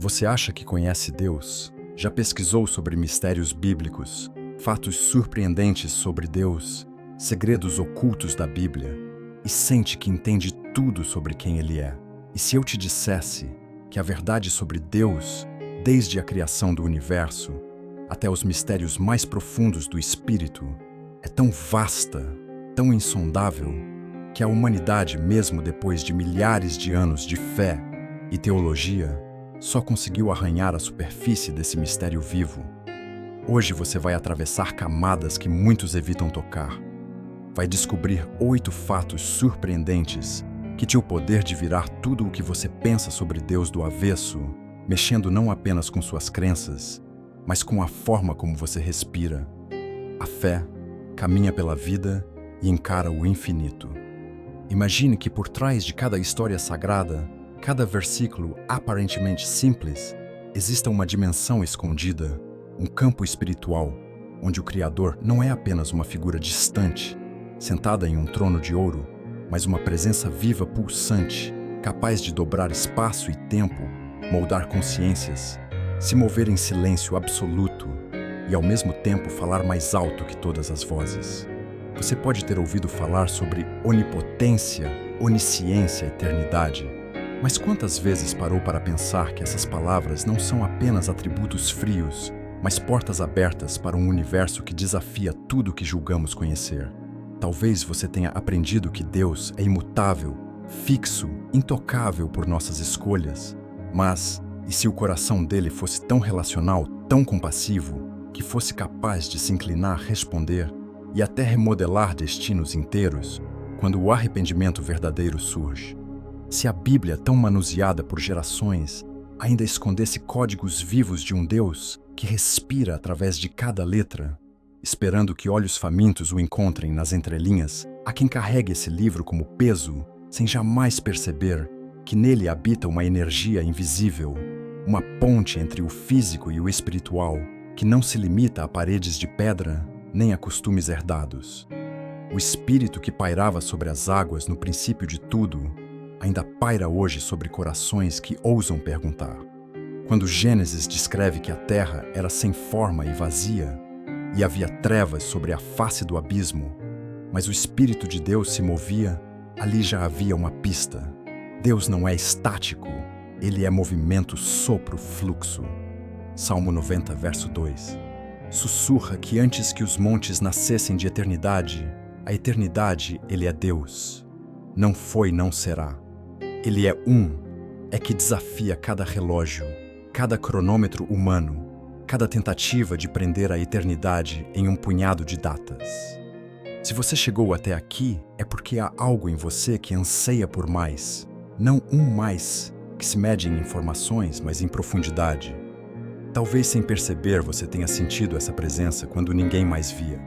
Você acha que conhece Deus? Já pesquisou sobre mistérios bíblicos, fatos surpreendentes sobre Deus, segredos ocultos da Bíblia e sente que entende tudo sobre quem Ele é? E se eu te dissesse que a verdade sobre Deus, desde a criação do universo até os mistérios mais profundos do Espírito, é tão vasta, tão insondável, que a humanidade, mesmo depois de milhares de anos de fé e teologia, só conseguiu arranhar a superfície desse mistério vivo? Hoje você vai atravessar camadas que muitos evitam tocar. Vai descobrir 8 fatos surpreendentes que tinham o poder de virar tudo o que você pensa sobre Deus do avesso, mexendo não apenas com suas crenças, mas com a forma como você respira. A fé caminha pela vida e encara o infinito. Imagine que por trás de cada história sagrada, cada versículo aparentemente simples, exista uma dimensão escondida, um campo espiritual, onde o Criador não é apenas uma figura distante, sentada em um trono de ouro, mas uma presença viva pulsante, capaz de dobrar espaço e tempo, moldar consciências, se mover em silêncio absoluto e, ao mesmo tempo, falar mais alto que todas as vozes. Você pode ter ouvido falar sobre onipotência, onisciência, eternidade, mas quantas vezes parou para pensar que essas palavras não são apenas atributos frios, mas portas abertas para um universo que desafia tudo o que julgamos conhecer? Talvez você tenha aprendido que Deus é imutável, fixo, intocável por nossas escolhas, mas e se o coração dele fosse tão relacional, tão compassivo, que fosse capaz de se inclinar, responder e até remodelar destinos inteiros quando o arrependimento verdadeiro surge? Se a Bíblia, tão manuseada por gerações, ainda escondesse códigos vivos de um Deus que respira através de cada letra, esperando que olhos famintos o encontrem nas entrelinhas, há quem carregue esse livro como peso, sem jamais perceber que nele habita uma energia invisível, uma ponte entre o físico e o espiritual, que não se limita a paredes de pedra nem a costumes herdados. O Espírito que pairava sobre as águas no princípio de tudo, ainda paira hoje sobre corações que ousam perguntar. Quando Gênesis descreve que a terra era sem forma e vazia, e havia trevas sobre a face do abismo, mas o Espírito de Deus se movia, ali já havia uma pista. Deus não é estático, Ele é movimento, sopro, fluxo. Salmo 90, verso 2. Sussurra que antes que os montes nascessem de eternidade, a eternidade Ele é Deus. Não foi, não será. Ele é que desafia cada relógio, cada cronômetro humano, cada tentativa de prender a eternidade em um punhado de datas. Se você chegou até aqui, é porque há algo em você que anseia por mais. Não um mais, que se mede em informações, mas em profundidade. Talvez sem perceber você tenha sentido essa presença quando ninguém mais via.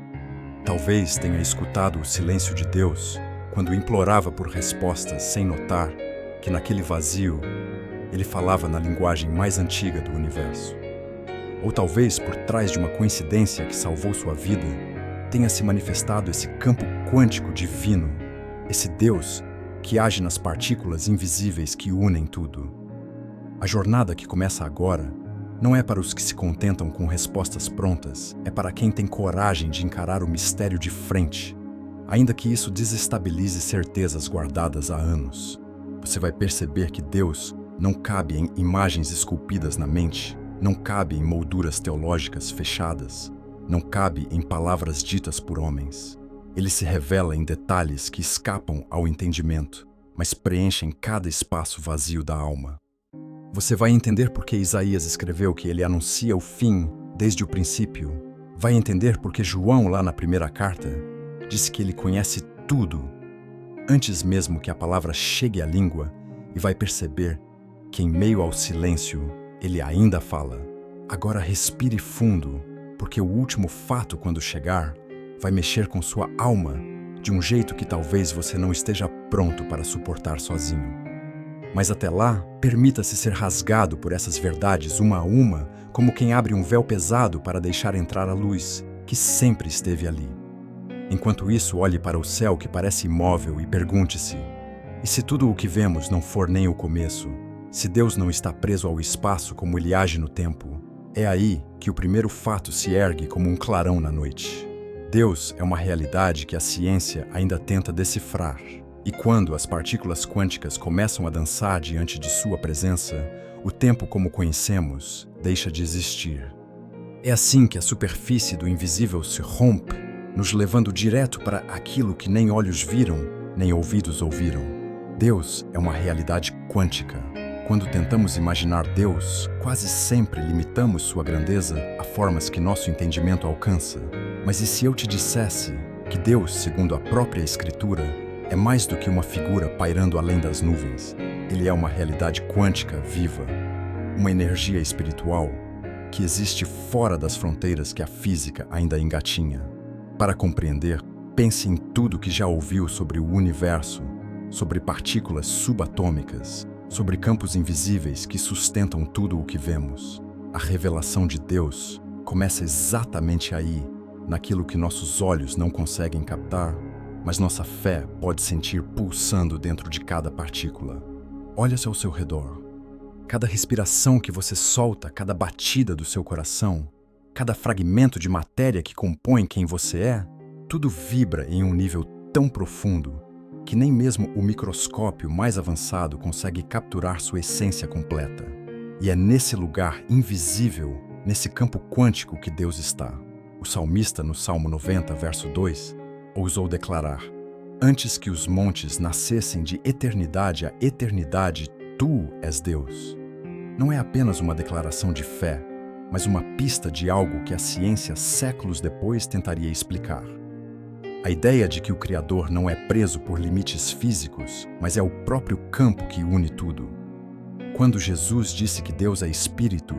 Talvez tenha escutado o silêncio de Deus quando implorava por respostas sem notar que naquele vazio Ele falava na linguagem mais antiga do universo. Ou talvez, por trás de uma coincidência que salvou sua vida, tenha se manifestado esse campo quântico divino, esse Deus que age nas partículas invisíveis que unem tudo. A jornada que começa agora não é para os que se contentam com respostas prontas, é para quem tem coragem de encarar o mistério de frente, ainda que isso desestabilize certezas guardadas há anos. Você vai perceber que Deus não cabe em imagens esculpidas na mente, não cabe em molduras teológicas fechadas, não cabe em palavras ditas por homens. Ele se revela em detalhes que escapam ao entendimento, mas preenchem cada espaço vazio da alma. Você vai entender por que Isaías escreveu que ele anuncia o fim desde o princípio. Vai entender por que João, lá na primeira carta, disse que ele conhece tudo, antes mesmo que a palavra chegue à língua, e vai perceber que em meio ao silêncio, Ele ainda fala. Agora respire fundo, porque o último fato, quando chegar, vai mexer com sua alma de um jeito que talvez você não esteja pronto para suportar sozinho. Mas até lá, permita-se ser rasgado por essas verdades uma a uma, como quem abre um véu pesado para deixar entrar a luz, que sempre esteve ali. Enquanto isso, olhe para o céu que parece imóvel e pergunte-se: e se tudo o que vemos não for nem o começo, Se Deus não está preso ao espaço como ele age no tempo, é aí que o primeiro fato se ergue como um clarão na noite. Deus é uma realidade que a ciência ainda tenta decifrar. E quando as partículas quânticas começam a dançar diante de sua presença, o tempo como conhecemos deixa de existir. É assim que a superfície do invisível se rompe, nos levando direto para aquilo que nem olhos viram, nem ouvidos ouviram. Deus é uma realidade quântica. Quando tentamos imaginar Deus, quase sempre limitamos sua grandeza a formas que nosso entendimento alcança. Mas e se eu te dissesse que Deus, segundo a própria Escritura, é mais do que uma figura pairando além das nuvens? Ele é uma realidade quântica viva, uma energia espiritual que existe fora das fronteiras que a física ainda engatinha. Para compreender, pense em tudo que já ouviu sobre o universo, sobre partículas subatômicas, sobre campos invisíveis que sustentam tudo o que vemos. A revelação de Deus começa exatamente aí, naquilo que nossos olhos não conseguem captar, mas nossa fé pode sentir pulsando dentro de cada partícula. Olha-se ao seu redor. Cada respiração que você solta, cada batida do seu coração, cada fragmento de matéria que compõe quem você é, tudo vibra em um nível tão profundo que nem mesmo o microscópio mais avançado consegue capturar sua essência completa. E é nesse lugar invisível, nesse campo quântico que Deus está. O salmista, no Salmo 90, verso 2, ousou declarar: "Antes que os montes nascessem de eternidade a eternidade, Tu és Deus." Não é apenas uma declaração de fé, mas uma pista de algo que a ciência séculos depois tentaria explicar. A ideia de que o Criador não é preso por limites físicos, mas é o próprio campo que une tudo. Quando Jesus disse que Deus é Espírito,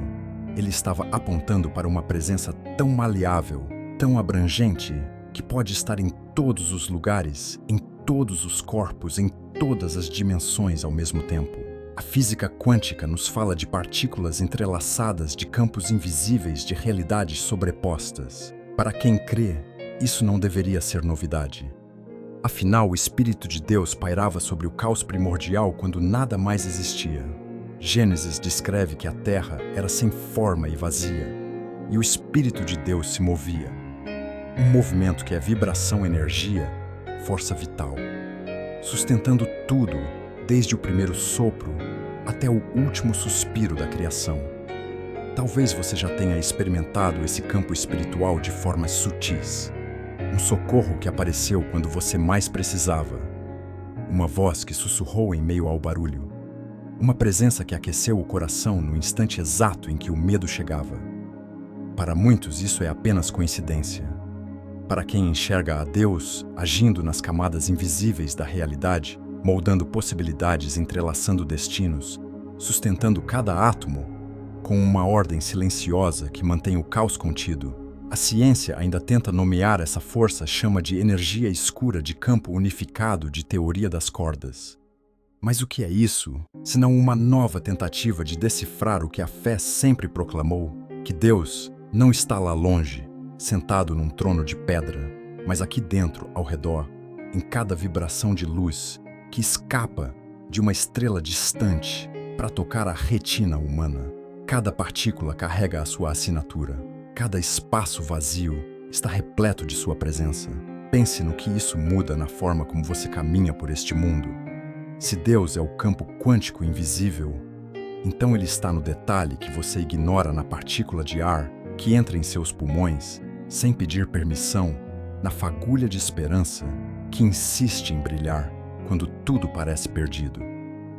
ele estava apontando para uma presença tão maleável, tão abrangente, que pode estar em todos os lugares, em todos os corpos, em todas as dimensões ao mesmo tempo. A física quântica nos fala de partículas entrelaçadas, de campos invisíveis, de realidades sobrepostas. Para quem crê, isso não deveria ser novidade. Afinal, o Espírito de Deus pairava sobre o caos primordial quando nada mais existia. Gênesis descreve que a Terra era sem forma e vazia, e o Espírito de Deus se movia. Um movimento que é vibração, energia, força vital, sustentando tudo, desde o primeiro sopro até o último suspiro da criação. Talvez você já tenha experimentado esse campo espiritual de formas sutis. Um socorro que apareceu quando você mais precisava. Uma voz que sussurrou em meio ao barulho. Uma presença que aqueceu o coração no instante exato em que o medo chegava. Para muitos, isso é apenas coincidência. Para quem enxerga a Deus agindo nas camadas invisíveis da realidade, moldando possibilidades, entrelaçando destinos, sustentando cada átomo, com uma ordem silenciosa que mantém o caos contido, a ciência ainda tenta nomear essa força, chama de energia escura de campo unificado de teoria das cordas. Mas o que é isso, senão uma nova tentativa de decifrar o que a fé sempre proclamou, que Deus não está lá longe, sentado num trono de pedra, mas aqui dentro, ao redor, em cada vibração de luz que escapa de uma estrela distante para tocar a retina humana. Cada partícula carrega a sua assinatura. Cada espaço vazio está repleto de sua presença. Pense no que isso muda na forma como você caminha por este mundo. Se Deus é o campo quântico invisível, então Ele está no detalhe que você ignora na partícula de ar que entra em seus pulmões, sem pedir permissão, na fagulha de esperança que insiste em brilhar quando tudo parece perdido.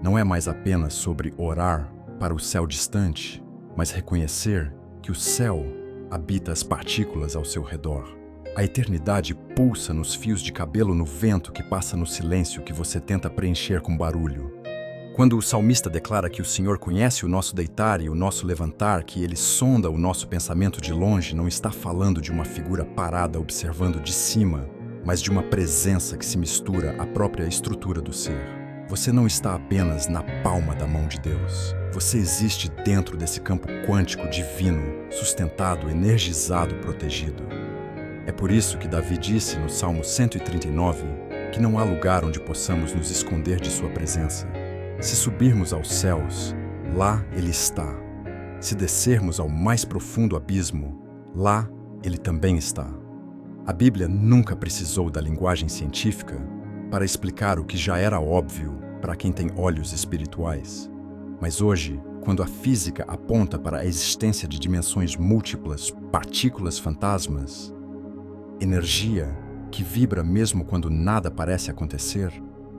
Não é mais apenas sobre orar para o céu distante, mas reconhecer que o céu habita as partículas ao seu redor. A eternidade pulsa nos fios de cabelo no vento que passa no silêncio que você tenta preencher com barulho. Quando o salmista declara que o Senhor conhece o nosso deitar e o nosso levantar, que Ele sonda o nosso pensamento de longe, não está falando de uma figura parada observando de cima, mas de uma presença que se mistura à própria estrutura do ser. Você não está apenas na palma da mão de Deus. Você existe dentro desse campo quântico divino, sustentado, energizado, protegido. É por isso que Davi disse no Salmo 139 que não há lugar onde possamos nos esconder de sua presença. Se subirmos aos céus, lá Ele está. Se descermos ao mais profundo abismo, lá Ele também está. A Bíblia nunca precisou da linguagem científica para explicar o que já era óbvio para quem tem olhos espirituais. Mas hoje, quando a física aponta para a existência de dimensões múltiplas, partículas fantasmas, energia que vibra mesmo quando nada parece acontecer,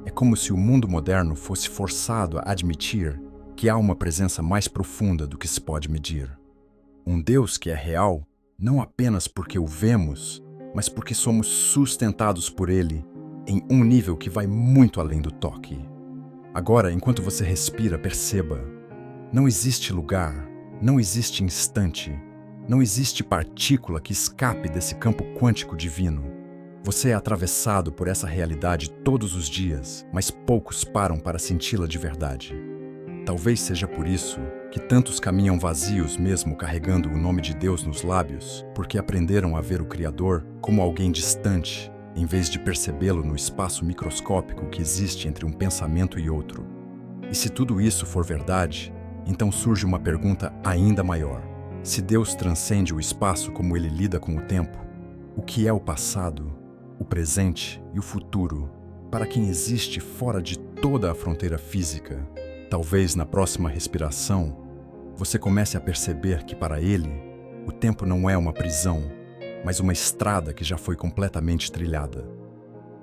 é como se o mundo moderno fosse forçado a admitir que há uma presença mais profunda do que se pode medir. Um Deus que é real, não apenas porque o vemos, mas porque somos sustentados por Ele em um nível que vai muito além do toque. Agora, enquanto você respira, perceba: não existe lugar, não existe instante, não existe partícula que escape desse campo quântico divino. Você é atravessado por essa realidade todos os dias, mas poucos param para senti-la de verdade. Talvez seja por isso que tantos caminham vazios mesmo carregando o nome de Deus nos lábios, porque aprenderam a ver o Criador como alguém distante, em vez de percebê-lo no espaço microscópico que existe entre um pensamento e outro. E se tudo isso for verdade, então surge uma pergunta ainda maior. Se Deus transcende o espaço como Ele lida com o tempo, o que é o passado, o presente e o futuro para quem existe fora de toda a fronteira física? Talvez na próxima respiração, você comece a perceber que para Ele, o tempo não é uma prisão, mas uma estrada que já foi completamente trilhada.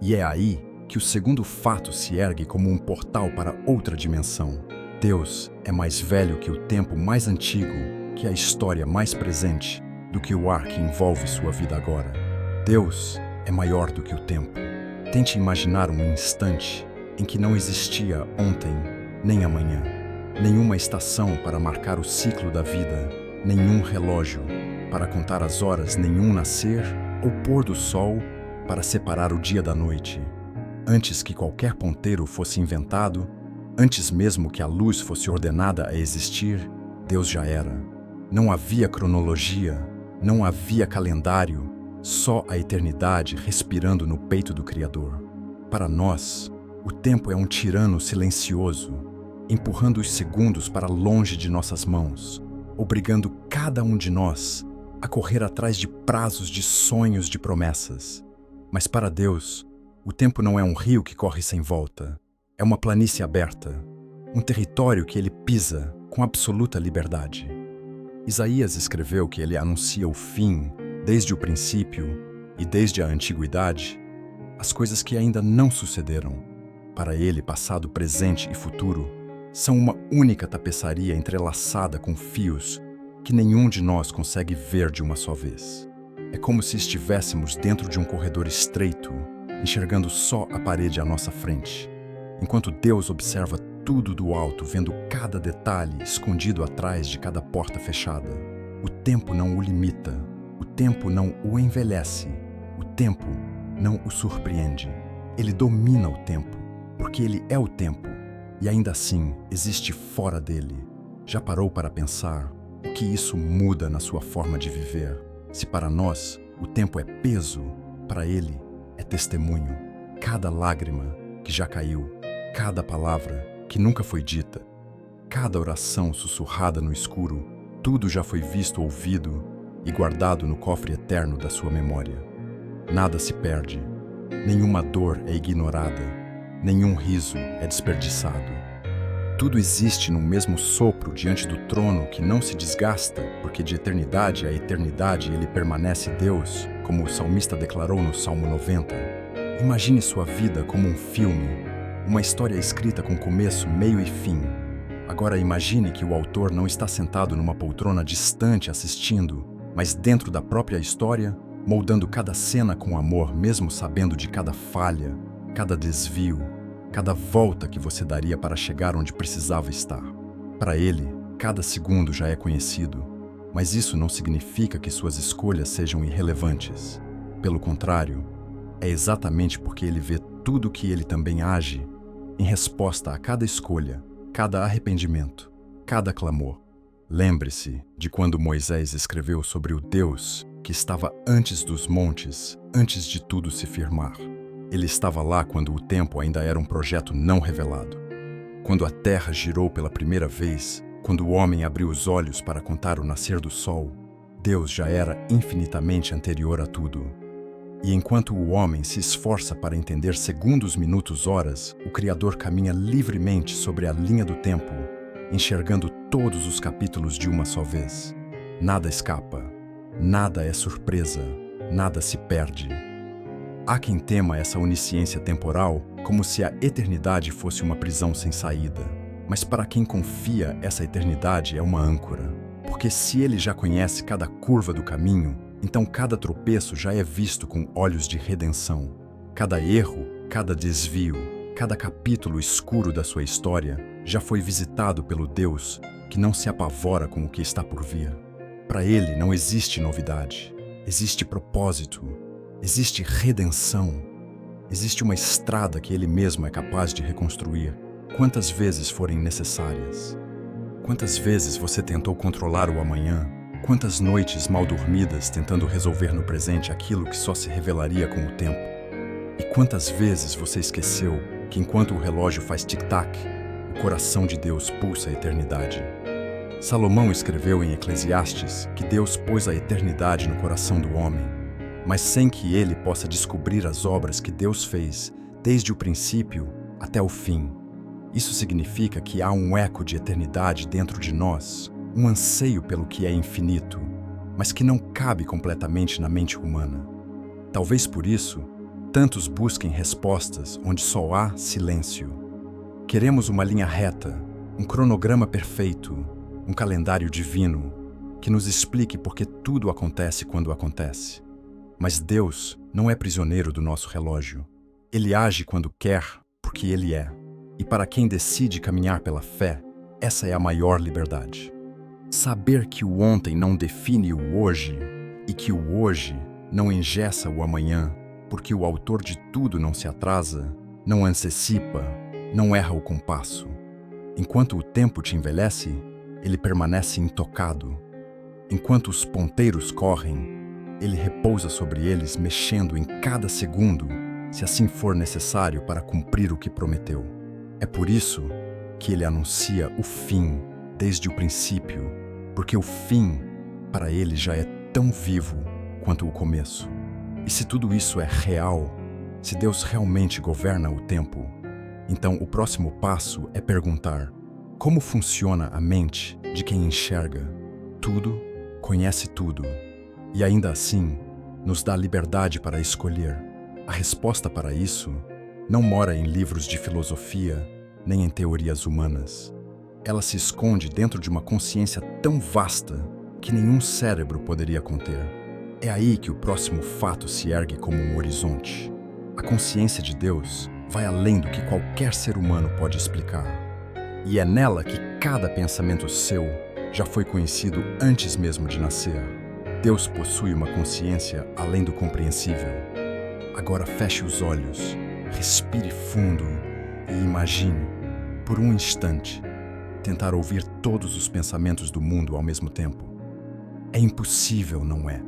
E é aí que o segundo fato se ergue como um portal para outra dimensão. Deus é mais velho que o tempo mais antigo, que a história mais presente, do que o ar que envolve sua vida agora. Deus é maior do que o tempo. Tente imaginar um instante em que não existia ontem nem amanhã, nenhuma estação para marcar o ciclo da vida, nenhum relógio para contar as horas, nenhum nascer ou pôr do sol para separar o dia da noite. Antes que qualquer ponteiro fosse inventado, antes mesmo que a luz fosse ordenada a existir, Deus já era. Não havia cronologia, não havia calendário, só a eternidade respirando no peito do Criador. Para nós, o tempo é um tirano silencioso, empurrando os segundos para longe de nossas mãos, obrigando cada um de nós a correr atrás de prazos, de sonhos, de promessas. Mas para Deus, o tempo não é um rio que corre sem volta. É uma planície aberta, um território que Ele pisa com absoluta liberdade. Isaías escreveu que Ele anuncia o fim desde o princípio e desde a antiguidade, as coisas que ainda não sucederam. Para Ele, passado, presente e futuro são uma única tapeçaria entrelaçada com fios que nenhum de nós consegue ver de uma só vez. É como se estivéssemos dentro de um corredor estreito, enxergando só a parede à nossa frente, enquanto Deus observa tudo do alto, vendo cada detalhe escondido atrás de cada porta fechada. O tempo não o limita, o tempo não o envelhece, o tempo não o surpreende. Ele domina o tempo, porque Ele é o tempo, e ainda assim existe fora dele. Já parou para pensar o que isso muda na sua forma de viver? Se para nós o tempo é peso, para Ele é testemunho. Cada lágrima que já caiu, cada palavra que nunca foi dita, cada oração sussurrada no escuro, tudo já foi visto, ouvido e guardado no cofre eterno da sua memória. Nada se perde, nenhuma dor é ignorada, nenhum riso é desperdiçado. Tudo existe no mesmo sopro diante do trono que não se desgasta, porque de eternidade a eternidade Ele permanece Deus, como o salmista declarou no Salmo 90. Imagine sua vida como um filme, uma história escrita com começo, meio e fim. Agora imagine que o autor não está sentado numa poltrona distante assistindo, mas dentro da própria história, moldando cada cena com amor, mesmo sabendo de cada falha, cada desvio, cada volta que você daria para chegar onde precisava estar. Para Ele, cada segundo já é conhecido, mas isso não significa que suas escolhas sejam irrelevantes. Pelo contrário, é exatamente porque Ele vê tudo que Ele também age em resposta a cada escolha, cada arrependimento, cada clamor. Lembre-se de quando Moisés escreveu sobre o Deus que estava antes dos montes, antes de tudo se firmar. Ele estava lá quando o tempo ainda era um projeto não revelado. Quando a terra girou pela primeira vez, Quando o homem abriu os olhos para contar o nascer do sol, Deus já era infinitamente anterior a tudo. E enquanto o homem se esforça para entender segundos, minutos, horas, o Criador caminha livremente sobre a linha do tempo, enxergando todos os capítulos de uma só vez. Nada escapa, nada é surpresa, nada se perde. Há quem tema essa onisciência temporal como se a eternidade fosse uma prisão sem saída. Mas para quem confia, essa eternidade é uma âncora. Porque se ele já conhece cada curva do caminho, então cada tropeço já é visto com olhos de redenção. Cada erro, cada desvio, cada capítulo escuro da sua história já foi visitado pelo Deus que não se apavora com o que está por vir. Para ele não existe novidade, existe propósito, existe redenção, existe uma estrada que ele mesmo é capaz de reconstruir, quantas vezes forem necessárias. Quantas vezes você tentou controlar o amanhã? Quantas noites mal dormidas tentando resolver no presente aquilo que só se revelaria com o tempo? E quantas vezes você esqueceu que enquanto o relógio faz tic-tac, o coração de Deus pulsa a eternidade? Salomão escreveu em Eclesiastes que Deus pôs a eternidade no coração do homem, mas sem que ele possa descobrir as obras que Deus fez desde o princípio até o fim. Isso significa que há um eco de eternidade dentro de nós, um anseio pelo que é infinito, mas que não cabe completamente na mente humana. Talvez por isso, tantos busquem respostas onde só há silêncio. Queremos uma linha reta, um cronograma perfeito, um calendário divino, que nos explique por que tudo acontece quando acontece. Mas Deus não é prisioneiro do nosso relógio. Ele age quando quer, porque Ele é. E para quem decide caminhar pela fé, essa é a maior liberdade. Saber que o ontem não define o hoje e que o hoje não engessa o amanhã, porque o autor de tudo não se atrasa, não antecipa, não erra o compasso. Enquanto o tempo te envelhece, ele permanece intocado. Enquanto os ponteiros correm, ele repousa sobre eles, mexendo em cada segundo, se assim for necessário para cumprir o que prometeu. É por isso que ele anuncia o fim desde o princípio, porque o fim, para ele, já é tão vivo quanto o começo. E se tudo isso é real, se Deus realmente governa o tempo, então o próximo passo é perguntar: como funciona a mente de quem enxerga tudo, conhece tudo, e ainda assim nos dá liberdade para escolher? A resposta para isso não mora em livros de filosofia, nem em teorias humanas. Ela se esconde dentro de uma consciência tão vasta que nenhum cérebro poderia conter. É aí que o próximo fato se ergue como um horizonte. A consciência de Deus vai além do que qualquer ser humano pode explicar. E é nela que cada pensamento seu já foi conhecido antes mesmo de nascer. Deus possui uma consciência além do compreensível. Agora feche os olhos, respire fundo e imagine, por um instante, tentar ouvir todos os pensamentos do mundo ao mesmo tempo. É impossível, não é?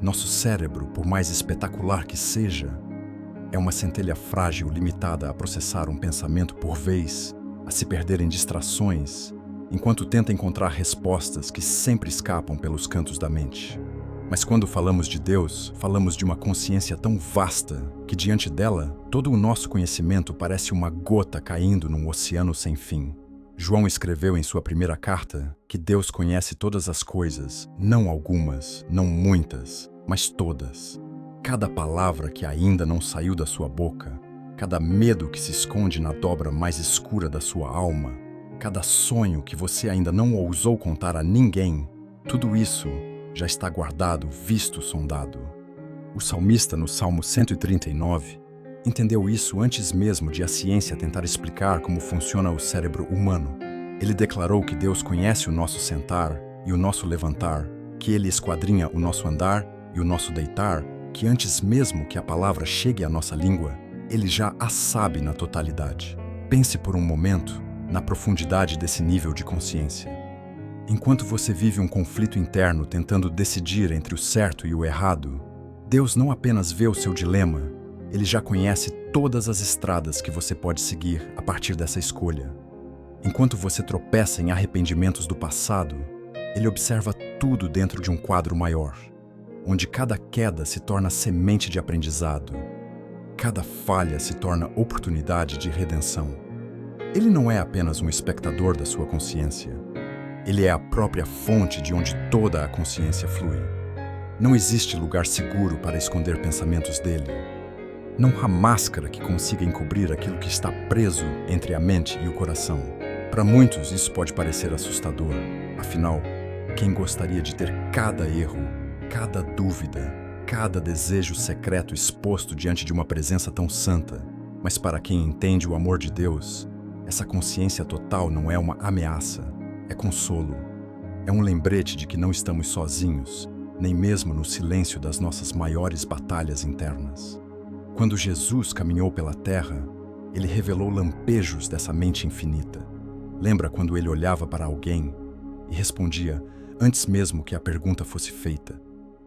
Nosso cérebro, por mais espetacular que seja, é uma centelha frágil limitada a processar um pensamento por vez, a se perder em distrações, enquanto tenta encontrar respostas que sempre escapam pelos cantos da mente. Mas quando falamos de Deus, falamos de uma consciência tão vasta que, diante dela, todo o nosso conhecimento parece uma gota caindo num oceano sem fim. João escreveu em sua primeira carta que Deus conhece todas as coisas, não algumas, não muitas, mas todas. Cada palavra que ainda não saiu da sua boca, cada medo que se esconde na dobra mais escura da sua alma, cada sonho que você ainda não ousou contar a ninguém, tudo isso já está guardado, visto, sondado. O salmista, no Salmo 139, entendeu isso antes mesmo de a ciência tentar explicar como funciona o cérebro humano. Ele declarou que Deus conhece o nosso sentar e o nosso levantar, que Ele esquadrinha o nosso andar e o nosso deitar, que antes mesmo que a palavra chegue à nossa língua, Ele já a sabe na totalidade. Pense por um momento na profundidade desse nível de consciência. Enquanto você vive um conflito interno tentando decidir entre o certo e o errado, Deus não apenas vê o seu dilema, Ele já conhece todas as estradas que você pode seguir a partir dessa escolha. Enquanto você tropeça em arrependimentos do passado, Ele observa tudo dentro de um quadro maior, onde cada queda se torna semente de aprendizado, cada falha se torna oportunidade de redenção. Ele não é apenas um espectador da sua consciência. Ele é a própria fonte de onde toda a consciência flui. Não existe lugar seguro para esconder pensamentos dele. Não há máscara que consiga encobrir aquilo que está preso entre a mente e o coração. Para muitos, isso pode parecer assustador. Afinal, quem gostaria de ter cada erro, cada dúvida, cada desejo secreto exposto diante de uma presença tão santa? Mas para quem entende o amor de Deus, essa consciência total não é uma ameaça, é consolo. É um lembrete de que não estamos sozinhos, nem mesmo no silêncio das nossas maiores batalhas internas. Quando Jesus caminhou pela terra, Ele revelou lampejos dessa mente infinita. Lembra quando Ele olhava para alguém e respondia antes mesmo que a pergunta fosse feita?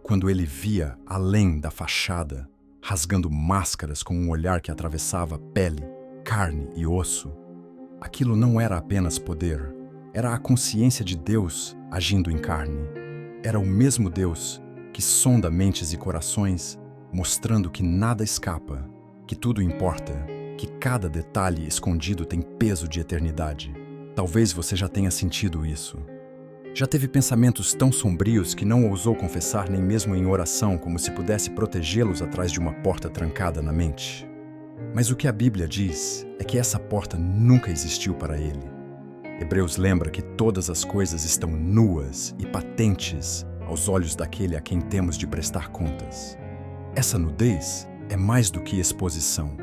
Quando Ele via além da fachada, rasgando máscaras com um olhar que atravessava pele, carne e osso? Aquilo não era apenas poder, era a consciência de Deus agindo em carne. Era o mesmo Deus que sonda mentes e corações, mostrando que nada escapa, que tudo importa, que cada detalhe escondido tem peso de eternidade. Talvez você já tenha sentido isso. Já teve pensamentos tão sombrios que não ousou confessar nem mesmo em oração, como se pudesse protegê-los atrás de uma porta trancada na mente. Mas o que a Bíblia diz é que essa porta nunca existiu para ele. Hebreus lembra que todas as coisas estão nuas e patentes aos olhos daquele a quem temos de prestar contas. Essa nudez é mais do que exposição.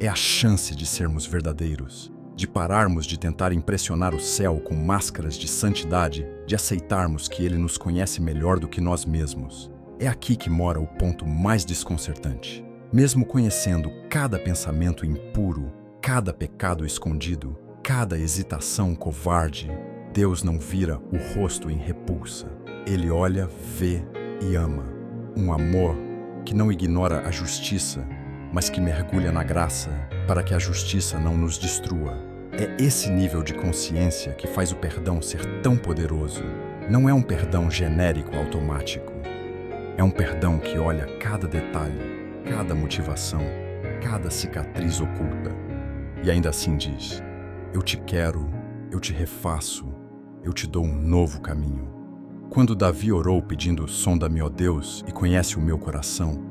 É a chance de sermos verdadeiros, de pararmos de tentar impressionar o céu com máscaras de santidade, de aceitarmos que Ele nos conhece melhor do que nós mesmos. É aqui que mora o ponto mais desconcertante. Mesmo conhecendo cada pensamento impuro, cada pecado escondido, cada hesitação covarde, Deus não vira o rosto em repulsa. Ele olha, vê e ama. Um amor que não ignora a justiça, mas que mergulha na graça para que a justiça não nos destrua. É esse nível de consciência que faz o perdão ser tão poderoso. Não é um perdão genérico automático. É um perdão que olha cada detalhe, cada motivação, cada cicatriz oculta. E ainda assim diz: eu te quero, eu te refaço, eu te dou um novo caminho. Quando Davi orou pedindo: sonda-me, ó Deus, e conhece o meu coração,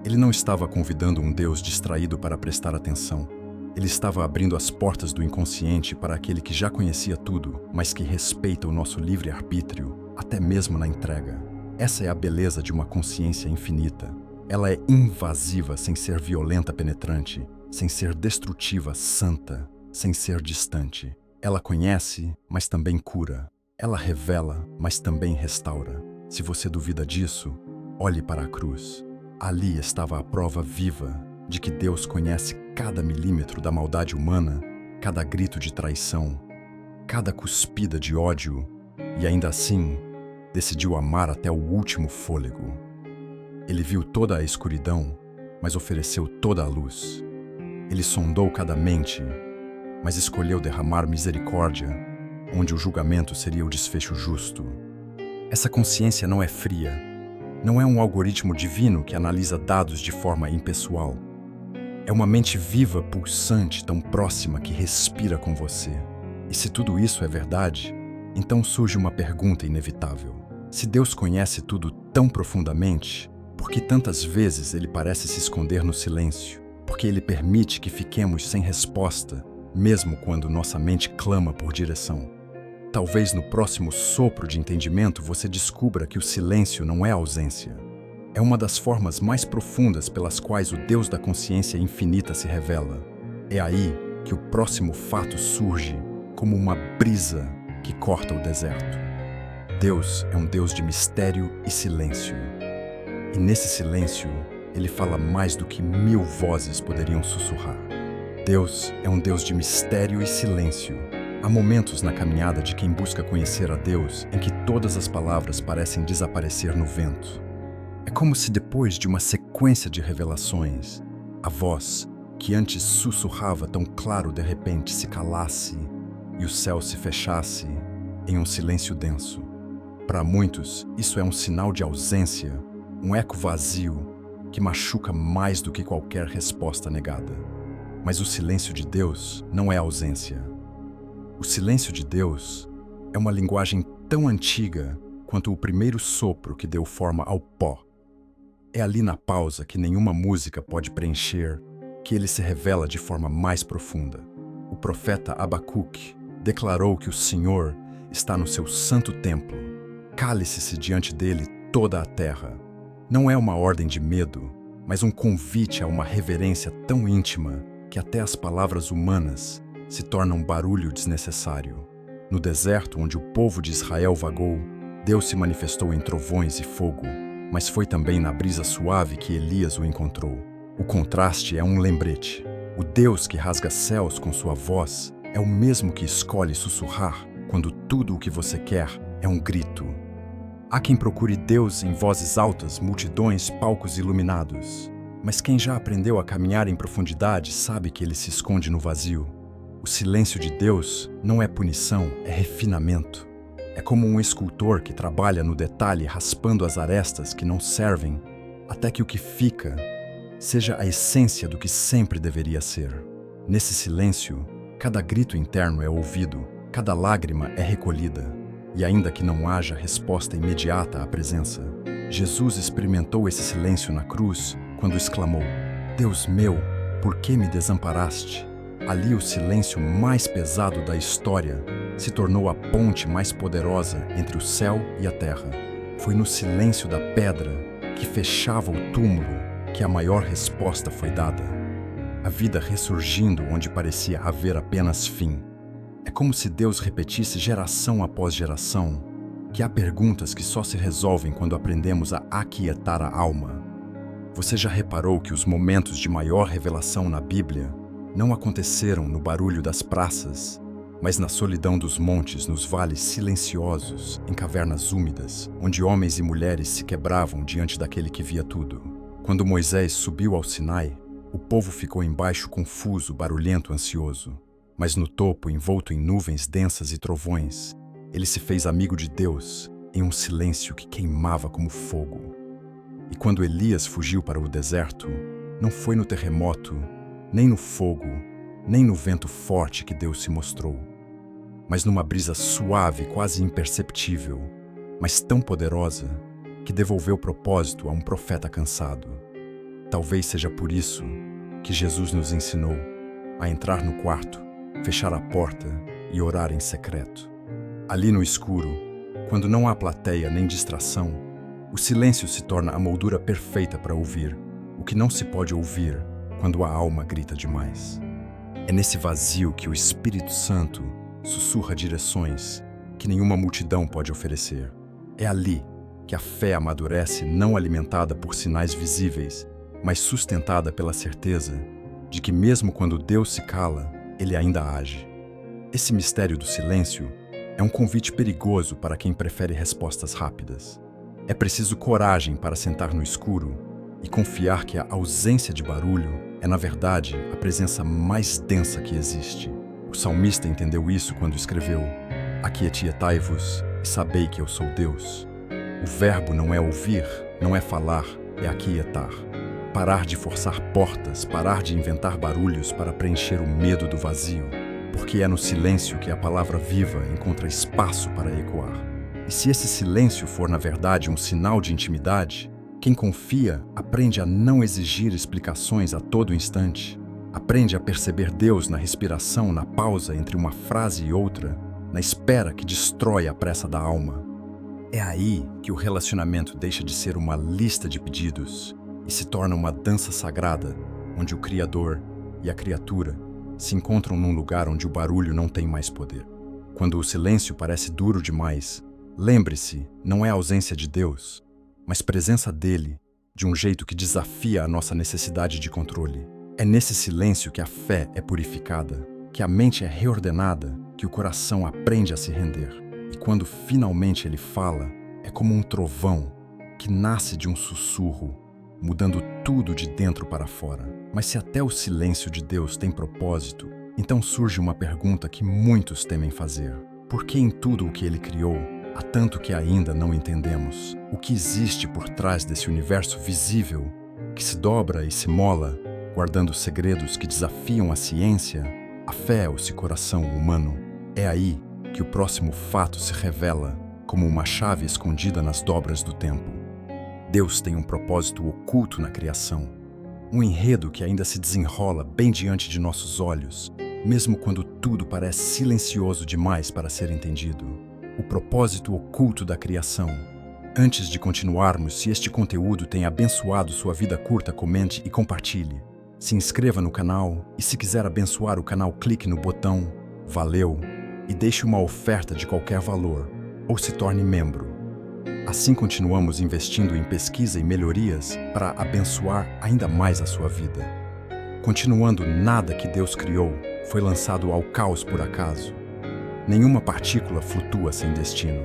ele não estava convidando um Deus distraído para prestar atenção. Ele estava abrindo as portas do inconsciente para aquele que já conhecia tudo, mas que respeita o nosso livre-arbítrio, até mesmo na entrega. Essa é a beleza de uma consciência infinita. Ela é invasiva sem ser violenta penetrante, sem ser destrutiva santa, sem ser distante. Ela conhece, mas também cura. Ela revela, mas também restaura. Se você duvida disso, olhe para a cruz. Ali estava a prova viva de que Deus conhece cada milímetro da maldade humana, cada grito de traição, cada cuspida de ódio, e ainda assim decidiu amar até o último fôlego. Ele viu toda a escuridão, mas ofereceu toda a luz. Ele sondou cada mente, mas escolheu derramar misericórdia, onde o julgamento seria o desfecho justo. Essa consciência não é fria, não é um algoritmo divino que analisa dados de forma impessoal. É uma mente viva, pulsante, tão próxima que respira com você. E se tudo isso é verdade, então surge uma pergunta inevitável. Se Deus conhece tudo tão profundamente, por que tantas vezes Ele parece se esconder no silêncio? Porque Ele permite que fiquemos sem resposta, mesmo quando nossa mente clama por direção. Talvez no próximo sopro de entendimento você descubra que o silêncio não é ausência. É uma das formas mais profundas pelas quais o Deus da consciência infinita se revela. É aí que o próximo fato surge, como uma brisa que corta o deserto. Deus é um Deus de mistério e silêncio. E nesse silêncio, Ele fala mais do que 1000 vozes poderiam sussurrar. Deus é um Deus de mistério e silêncio. Há momentos na caminhada de quem busca conhecer a Deus em que todas as palavras parecem desaparecer no vento. É como se depois de uma sequência de revelações, a voz, que antes sussurrava tão claro de repente se calasse e o céu se fechasse em um silêncio denso. Para muitos, isso é um sinal de ausência, um eco vazio que machuca mais do que qualquer resposta negada. Mas o silêncio de Deus não é ausência. O silêncio de Deus é uma linguagem tão antiga quanto o primeiro sopro que deu forma ao pó. É ali na pausa que nenhuma música pode preencher que ele se revela de forma mais profunda. O profeta Abacuque declarou que o Senhor está no seu santo templo. Cale-se diante dele toda a terra. Não é uma ordem de medo, mas um convite a uma reverência tão íntima que até as palavras humanas se tornam barulho desnecessário. No deserto onde o povo de Israel vagou, Deus se manifestou em trovões e fogo, mas foi também na brisa suave que Elias o encontrou. O contraste é um lembrete. O Deus que rasga céus com sua voz é o mesmo que escolhe sussurrar quando tudo o que você quer é um grito. Há quem procure Deus em vozes altas, multidões, palcos iluminados. Mas quem já aprendeu a caminhar em profundidade sabe que ele se esconde no vazio. O silêncio de Deus não é punição, é refinamento. É como um escultor que trabalha no detalhe raspando as arestas que não servem, até que o que fica seja a essência do que sempre deveria ser. Nesse silêncio, cada grito interno é ouvido, cada lágrima é recolhida, e ainda que não haja resposta imediata à presença, Jesus experimentou esse silêncio na cruz quando exclamou: Deus meu, por que me desamparaste? Ali o silêncio mais pesado da história se tornou a ponte mais poderosa entre o céu e a terra. Foi no silêncio da pedra que fechava o túmulo que a maior resposta foi dada. A vida ressurgindo onde parecia haver apenas fim. É como se Deus repetisse geração após geração que há perguntas que só se resolvem quando aprendemos a aquietar a alma. Você já reparou que os momentos de maior revelação na Bíblia não aconteceram no barulho das praças, mas na solidão dos montes, nos vales silenciosos, em cavernas úmidas, onde homens e mulheres se quebravam diante daquele que via tudo? Quando Moisés subiu ao Sinai, o povo ficou embaixo confuso, barulhento, ansioso. Mas no topo, envolto em nuvens densas e trovões, ele se fez amigo de Deus em um silêncio que queimava como fogo. E quando Elias fugiu para o deserto, não foi no terremoto, nem no fogo, nem no vento forte que Deus se mostrou, mas numa brisa suave, quase imperceptível, mas tão poderosa que devolveu propósito a um profeta cansado. Talvez seja por isso que Jesus nos ensinou a entrar no quarto, fechar a porta e orar em secreto. Ali no escuro, quando não há plateia nem distração, o silêncio se torna a moldura perfeita para ouvir o que não se pode ouvir quando a alma grita demais. É nesse vazio que o Espírito Santo sussurra direções que nenhuma multidão pode oferecer. É ali que a fé amadurece, não alimentada por sinais visíveis, mas sustentada pela certeza de que mesmo quando Deus se cala, Ele ainda age. Esse mistério do silêncio é um convite perigoso para quem prefere respostas rápidas. É preciso coragem para sentar no escuro e confiar que a ausência de barulho é, na verdade, a presença mais densa que existe. O salmista entendeu isso quando escreveu: Aquietai-vos e sabei que eu sou Deus. O verbo não é ouvir, não é falar, é aquietar. Parar de forçar portas, parar de inventar barulhos para preencher o medo do vazio, porque é no silêncio que a palavra viva encontra espaço para ecoar. E se esse silêncio for, na verdade, um sinal de intimidade, quem confia aprende a não exigir explicações a todo instante, aprende a perceber Deus na respiração, na pausa entre uma frase e outra, na espera que destrói a pressa da alma. É aí que o relacionamento deixa de ser uma lista de pedidos e se torna uma dança sagrada, onde o Criador e a criatura se encontram num lugar onde o barulho não tem mais poder. Quando o silêncio parece duro demais, lembre-se, não é ausência de Deus, mas presença dele, de um jeito que desafia a nossa necessidade de controle. É nesse silêncio que a fé é purificada, que a mente é reordenada, que o coração aprende a se render. E quando finalmente ele fala, é como um trovão que nasce de um sussurro, mudando tudo de dentro para fora. Mas se até o silêncio de Deus tem propósito, Então surge uma pergunta que muitos temem fazer. Por que em tudo o que ele criou, há tanto que ainda não entendemos? O que existe por trás desse universo visível, que se dobra e se mola, guardando segredos que desafiam a ciência, a fé ou o coração humano? É aí que o próximo fato se revela como uma chave escondida nas dobras do tempo. Deus tem um propósito oculto na criação, um enredo que ainda se desenrola bem diante de nossos olhos, mesmo quando tudo parece silencioso demais para ser entendido. O propósito oculto da criação. Antes de continuarmos, se este conteúdo tem abençoado sua vida curta, comente e compartilhe. Se inscreva no canal e, se quiser abençoar o canal, clique no botão Valeu e deixe uma oferta de qualquer valor ou se torne membro. Assim continuamos investindo em pesquisa e melhorias para abençoar ainda mais a sua vida. Continuando, nada que Deus criou foi lançado ao caos por acaso. Nenhuma partícula flutua sem destino.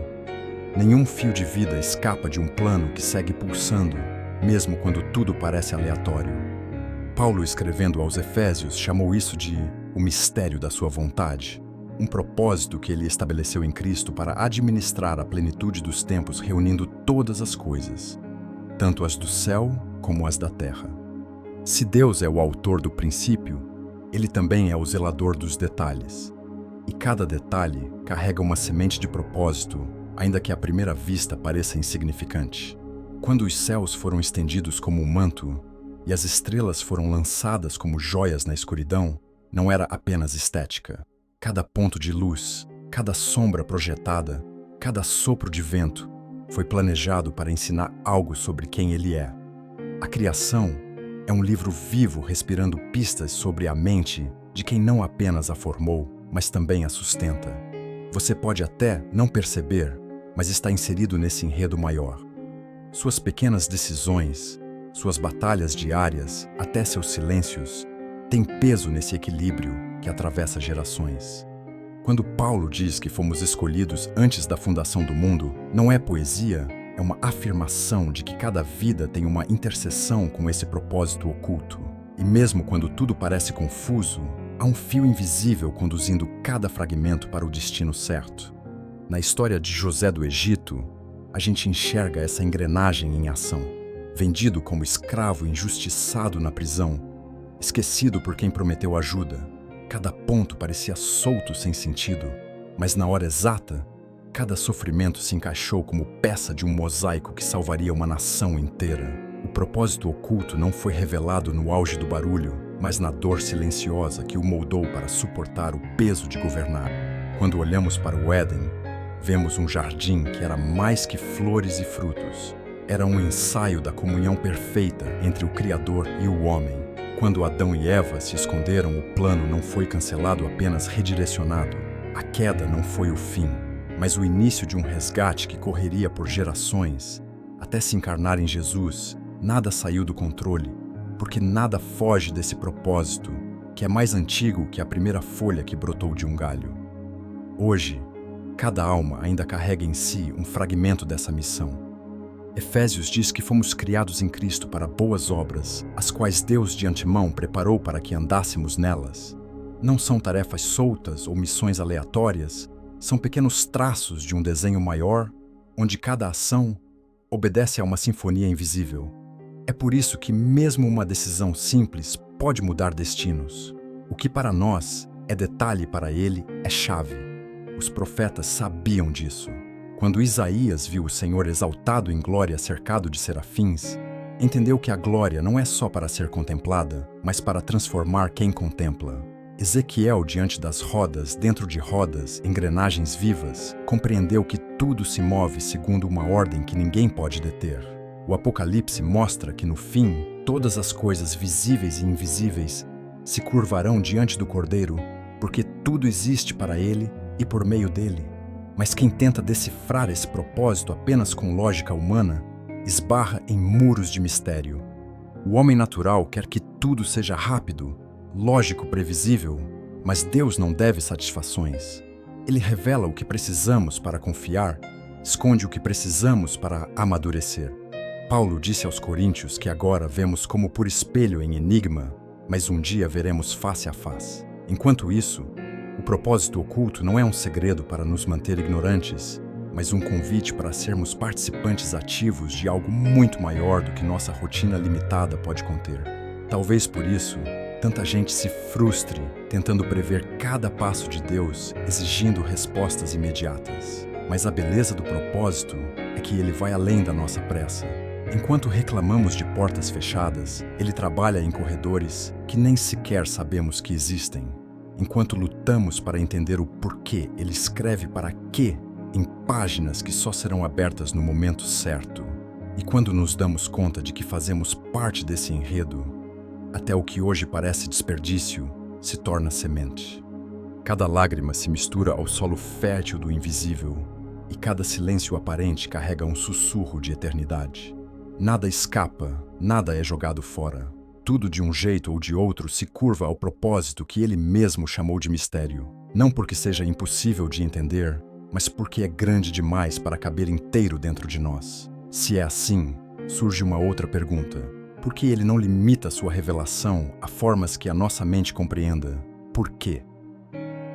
Nenhum fio de vida escapa de um plano que segue pulsando, mesmo quando tudo parece aleatório. Paulo, escrevendo aos Efésios, chamou isso de o mistério da sua vontade, um propósito que ele estabeleceu em Cristo para administrar a plenitude dos tempos, reunindo todas as coisas, tanto as do céu como as da terra. Se Deus é o autor do princípio, ele também é o zelador dos detalhes. E cada detalhe carrega uma semente de propósito, ainda que à primeira vista pareça insignificante. Quando os céus foram estendidos como um manto e as estrelas foram lançadas como joias na escuridão, não era apenas estética. Cada ponto de luz, cada sombra projetada, cada sopro de vento foi planejado para ensinar algo sobre quem ele é. A criação é um livro vivo respirando pistas sobre a mente de quem não apenas a formou, mas também a sustenta. Você pode até não perceber, mas está inserido nesse enredo maior. Suas pequenas decisões, suas batalhas diárias, até seus silêncios, têm peso nesse equilíbrio que atravessa gerações. Quando Paulo diz que fomos escolhidos antes da fundação do mundo, não é poesia, é uma afirmação de que cada vida tem uma interseção com esse propósito oculto. E mesmo quando tudo parece confuso, há um fio invisível conduzindo cada fragmento para o destino certo. Na história de José do Egito, a gente enxerga essa engrenagem em ação. Vendido como escravo injustiçado na prisão, esquecido por quem prometeu ajuda, cada ponto parecia solto sem sentido, mas na hora exata, cada sofrimento se encaixou como peça de um mosaico que salvaria uma nação inteira. O propósito oculto não foi revelado no auge do barulho, mas na dor silenciosa que o moldou para suportar o peso de governar. Quando olhamos para o Éden, vemos um jardim que era mais que flores e frutos. Era um ensaio da comunhão perfeita entre o Criador e o homem. Quando Adão e Eva se esconderam, o plano não foi cancelado, apenas redirecionado. A queda não foi o fim, mas o início de um resgate que correria por gerações. Até se encarnar em Jesus, nada saiu do controle, porque nada foge desse propósito, que é mais antigo que a primeira folha que brotou de um galho. Hoje, cada alma ainda carrega em si um fragmento dessa missão. Efésios diz que fomos criados em Cristo para boas obras, as quais Deus de antemão preparou para que andássemos nelas. Não são tarefas soltas ou missões aleatórias, são pequenos traços de um desenho maior, onde cada ação obedece a uma sinfonia invisível. É por isso que mesmo uma decisão simples pode mudar destinos. O que para nós é detalhe, para ele é chave. Os profetas sabiam disso. Quando Isaías viu o Senhor exaltado em glória, cercado de serafins, entendeu que a glória não é só para ser contemplada, mas para transformar quem contempla. Ezequiel, diante das rodas, dentro de rodas, engrenagens vivas, compreendeu que tudo se move segundo uma ordem que ninguém pode deter. O Apocalipse mostra que, no fim, todas as coisas visíveis e invisíveis se curvarão diante do Cordeiro, porque tudo existe para ele e por meio dele. Mas quem tenta decifrar esse propósito apenas com lógica humana, esbarra em muros de mistério. O homem natural quer que tudo seja rápido, lógico, previsível, mas Deus não deve satisfações. Ele revela o que precisamos para confiar, esconde o que precisamos para amadurecer. Paulo disse aos Coríntios que agora vemos como por espelho em enigma, mas um dia veremos face a face. Enquanto isso, o propósito oculto não é um segredo para nos manter ignorantes, mas um convite para sermos participantes ativos de algo muito maior do que nossa rotina limitada pode conter. Talvez por isso, tanta gente se frustre tentando prever cada passo de Deus, exigindo respostas imediatas. Mas a beleza do propósito é que ele vai além da nossa pressa. Enquanto reclamamos de portas fechadas, ele trabalha em corredores que nem sequer sabemos que existem. Enquanto lutamos para entender o porquê, ele escreve para quê em páginas que só serão abertas no momento certo. E quando nos damos conta de que fazemos parte desse enredo, até o que hoje parece desperdício se torna semente. Cada lágrima se mistura ao solo fértil do invisível, e cada silêncio aparente carrega um sussurro de eternidade. Nada escapa, nada é jogado fora. Tudo de um jeito ou de outro se curva ao propósito que ele mesmo chamou de mistério. Não porque seja impossível de entender, mas porque é grande demais para caber inteiro dentro de nós. Se é assim, surge uma outra pergunta. Por que ele não limita sua revelação a formas que a nossa mente compreenda? Por quê?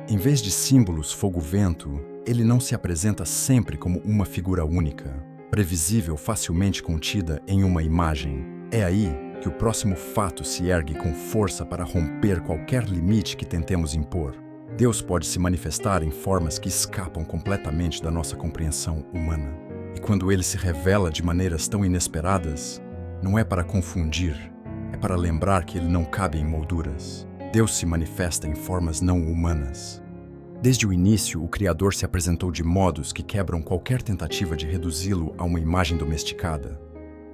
Em vez de símbolos fogo-vento, ele não se apresenta sempre como uma figura única, previsível, facilmente contida em uma imagem. É aí que o próximo fato se ergue com força para romper qualquer limite que tentemos impor. Deus pode se manifestar em formas que escapam completamente da nossa compreensão humana. E quando ele se revela de maneiras tão inesperadas, não é para confundir, é para lembrar que ele não cabe em molduras. Deus se manifesta em formas não humanas. Desde o início, o Criador se apresentou de modos que quebram qualquer tentativa de reduzi-lo a uma imagem domesticada.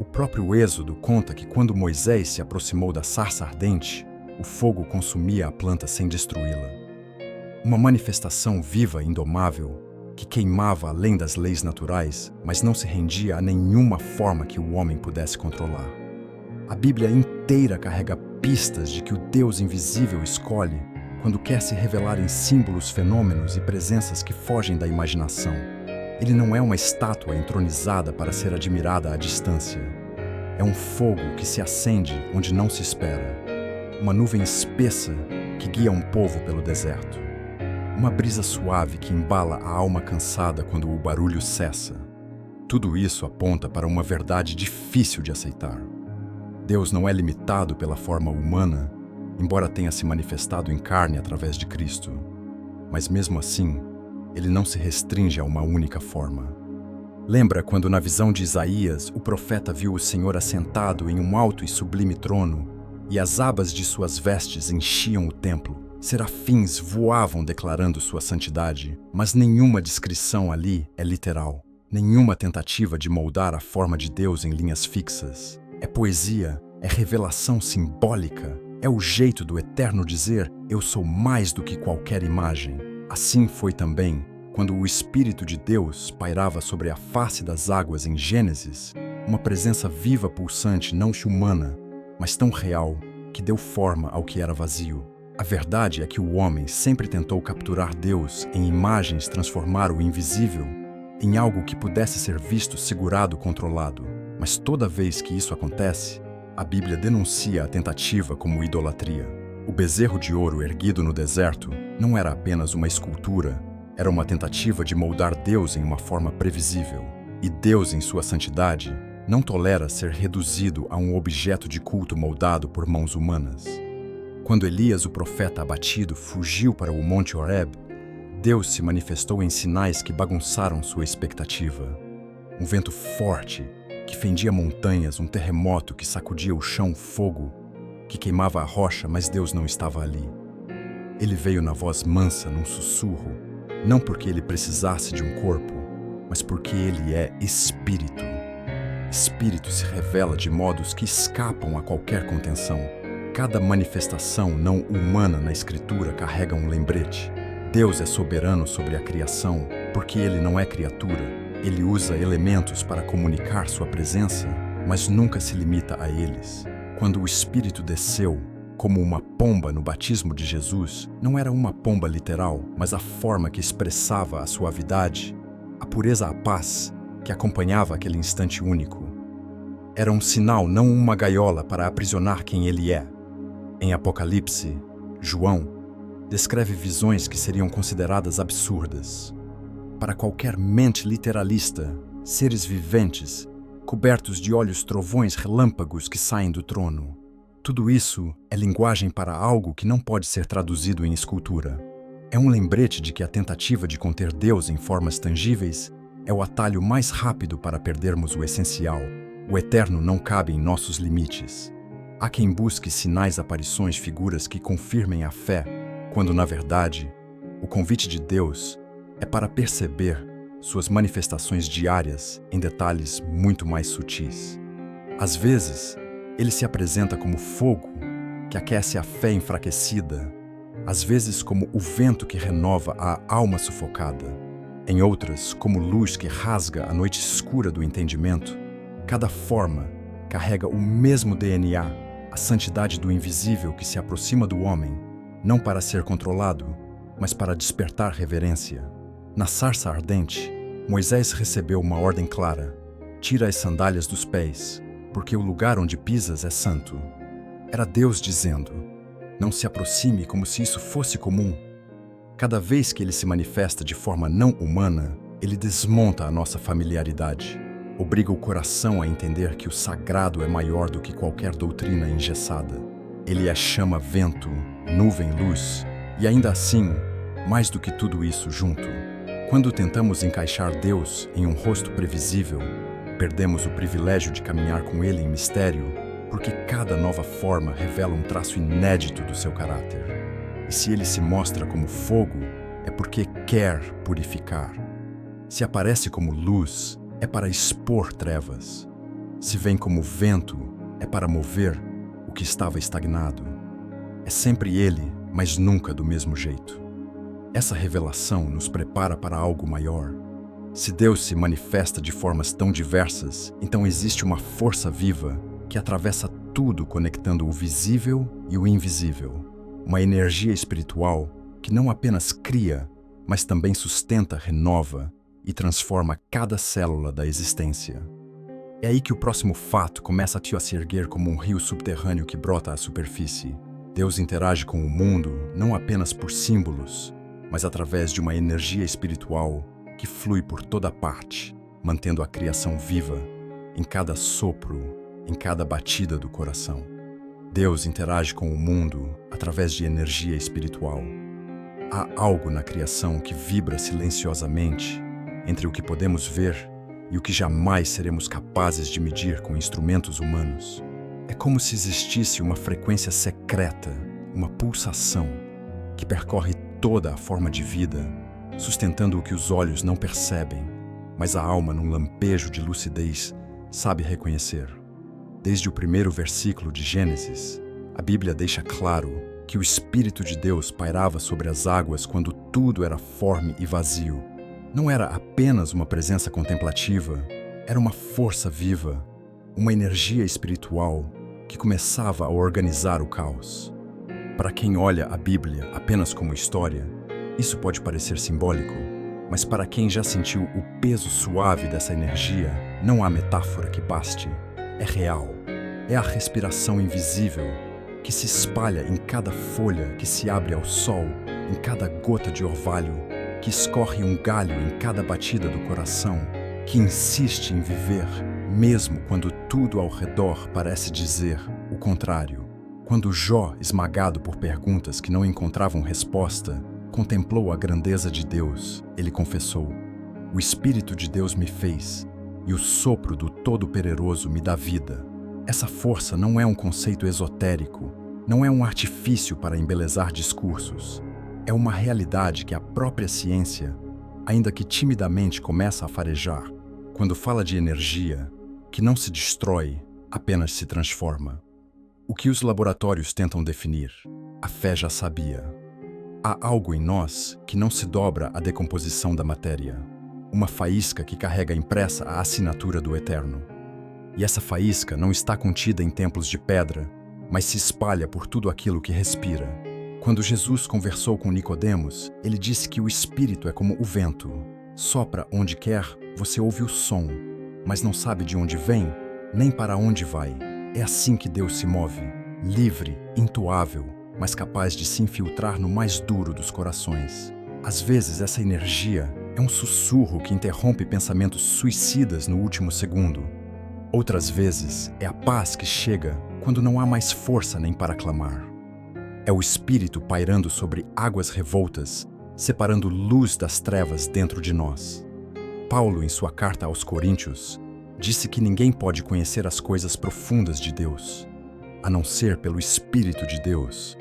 O próprio Êxodo conta que quando Moisés se aproximou da sarça ardente, o fogo consumia a planta sem destruí-la. Uma manifestação viva e indomável, que queimava além das leis naturais, mas não se rendia a nenhuma forma que o homem pudesse controlar. A Bíblia inteira carrega pistas de que o Deus invisível escolhe quando quer se revelar em símbolos, fenômenos e presenças que fogem da imaginação. Ele não é uma estátua entronizada para ser admirada à distância. É um fogo que se acende onde não se espera. Uma nuvem espessa que guia um povo pelo deserto. Uma brisa suave que embala a alma cansada quando o barulho cessa. Tudo isso aponta para uma verdade difícil de aceitar. Deus não é limitado pela forma humana, embora tenha se manifestado em carne através de Cristo. Mas mesmo assim, ele não se restringe a uma única forma. Lembra quando na visão de Isaías, o profeta viu o Senhor assentado em um alto e sublime trono, e as abas de suas vestes enchiam o templo. Serafins voavam declarando sua santidade, mas nenhuma descrição ali é literal. Nenhuma tentativa de moldar a forma de Deus em linhas fixas. É poesia, é revelação simbólica. É o jeito do Eterno dizer, eu sou mais do que qualquer imagem. Assim foi também quando o Espírito de Deus pairava sobre a face das águas em Gênesis, uma presença viva, pulsante, não humana, mas tão real que deu forma ao que era vazio. A verdade é que o homem sempre tentou capturar Deus em imagens, transformar o invisível em algo que pudesse ser visto, segurado, controlado. Mas toda vez que isso acontece, a Bíblia denuncia a tentativa como idolatria. O bezerro de ouro erguido no deserto não era apenas uma escultura, era uma tentativa de moldar Deus em uma forma previsível. E Deus, em sua santidade, não tolera ser reduzido a um objeto de culto moldado por mãos humanas. Quando Elias, o profeta abatido, fugiu para o Monte Horeb, Deus se manifestou em sinais que bagunçaram sua expectativa. Um vento forte que fendia montanhas, um terremoto que sacudia o chão, fogo que queimava a rocha, mas Deus não estava ali. Ele veio na voz mansa, num sussurro, não porque ele precisasse de um corpo, mas porque ele é Espírito. Espírito se revela de modos que escapam a qualquer contenção. Cada manifestação não humana na Escritura carrega um lembrete. Deus é soberano sobre a criação, porque ele não é criatura. Ele usa elementos para comunicar sua presença, mas nunca se limita a eles. Quando o Espírito desceu, como uma pomba no batismo de Jesus, não era uma pomba literal, mas a forma que expressava a suavidade, a pureza, a paz que acompanhava aquele instante único. Era um sinal, não uma gaiola para aprisionar quem ele é. Em Apocalipse, João, descreve visões que seriam consideradas absurdas. Para qualquer mente literalista, seres viventes, cobertos de olhos trovões relâmpagos que saem do trono. Tudo isso é linguagem para algo que não pode ser traduzido em escultura. É um lembrete de que a tentativa de conter Deus em formas tangíveis é o atalho mais rápido para perdermos o essencial. O eterno não cabe em nossos limites. Há quem busque sinais, aparições, figuras que confirmem a fé, quando, na verdade, o convite de Deus é para perceber suas manifestações diárias em detalhes muito mais sutis. Às vezes, ele se apresenta como fogo que aquece a fé enfraquecida, às vezes como o vento que renova a alma sufocada, em outras como luz que rasga a noite escura do entendimento. Cada forma carrega o mesmo DNA, a santidade do invisível que se aproxima do homem, não para ser controlado, mas para despertar reverência. Na sarça ardente, Moisés recebeu uma ordem clara: tira as sandálias dos pés, porque o lugar onde pisas é santo. Era Deus dizendo: não se aproxime como se isso fosse comum. Cada vez que ele se manifesta de forma não humana, ele desmonta a nossa familiaridade, obriga o coração a entender que o sagrado é maior do que qualquer doutrina engessada. Ele é chama, vento, nuvem, luz, e ainda assim, mais do que tudo isso junto. Quando tentamos encaixar Deus em um rosto previsível, perdemos o privilégio de caminhar com Ele em mistério, porque cada nova forma revela um traço inédito do seu caráter. E se Ele se mostra como fogo, é porque quer purificar. Se aparece como luz, é para expor trevas. Se vem como vento, é para mover o que estava estagnado. É sempre Ele, mas nunca do mesmo jeito. Essa revelação nos prepara para algo maior. Se Deus se manifesta de formas tão diversas, então existe uma força viva que atravessa tudo, conectando o visível e o invisível. Uma energia espiritual que não apenas cria, mas também sustenta, renova e transforma cada célula da existência. É aí que o próximo fato começa a se erguer como um rio subterrâneo que brota à superfície. Deus interage com o mundo não apenas por símbolos, mas através de uma energia espiritual que flui por toda parte, mantendo a criação viva, em cada sopro, em cada batida do coração. Deus interage com o mundo através de energia espiritual. Há algo na criação que vibra silenciosamente entre o que podemos ver e o que jamais seremos capazes de medir com instrumentos humanos. É como se existisse uma frequência secreta, uma pulsação, que percorre toda a forma de vida, sustentando o que os olhos não percebem, mas a alma, num lampejo de lucidez, sabe reconhecer. Desde o primeiro versículo de Gênesis, a Bíblia deixa claro que o Espírito de Deus pairava sobre as águas quando tudo era forme e vazio. Não era apenas uma presença contemplativa, era uma força viva, uma energia espiritual que começava a organizar o caos. Para quem olha a Bíblia apenas como história, isso pode parecer simbólico, mas para quem já sentiu o peso suave dessa energia, não há metáfora que baste. É real. É a respiração invisível que se espalha em cada folha que se abre ao sol, em cada gota de orvalho, que escorre um galho em cada batida do coração, que insiste em viver, mesmo quando tudo ao redor parece dizer o contrário. Quando Jó, esmagado por perguntas que não encontravam resposta, contemplou a grandeza de Deus, ele confessou: o Espírito de Deus me fez, e o sopro do Todo-Poderoso me dá vida. Essa força não é um conceito esotérico, não é um artifício para embelezar discursos. É uma realidade que a própria ciência, ainda que timidamente, começa a farejar, quando fala de energia, que não se destrói, apenas se transforma. O que os laboratórios tentam definir, a fé já sabia. Há algo em nós que não se dobra à decomposição da matéria, uma faísca que carrega impressa a assinatura do Eterno. E essa faísca não está contida em templos de pedra, mas se espalha por tudo aquilo que respira. Quando Jesus conversou com Nicodemos, ele disse que o Espírito é como o vento. Sopra onde quer, você ouve o som, mas não sabe de onde vem, nem para onde vai. É assim que Deus se move, livre, intuável, mas capaz de se infiltrar no mais duro dos corações. Às vezes, essa energia é um sussurro que interrompe pensamentos suicidas no último segundo. Outras vezes, é a paz que chega quando não há mais força nem para clamar. É o Espírito pairando sobre águas revoltas, separando luz das trevas dentro de nós. Paulo, em sua carta aos Coríntios, disse que ninguém pode conhecer as coisas profundas de Deus, a não ser pelo Espírito de Deus.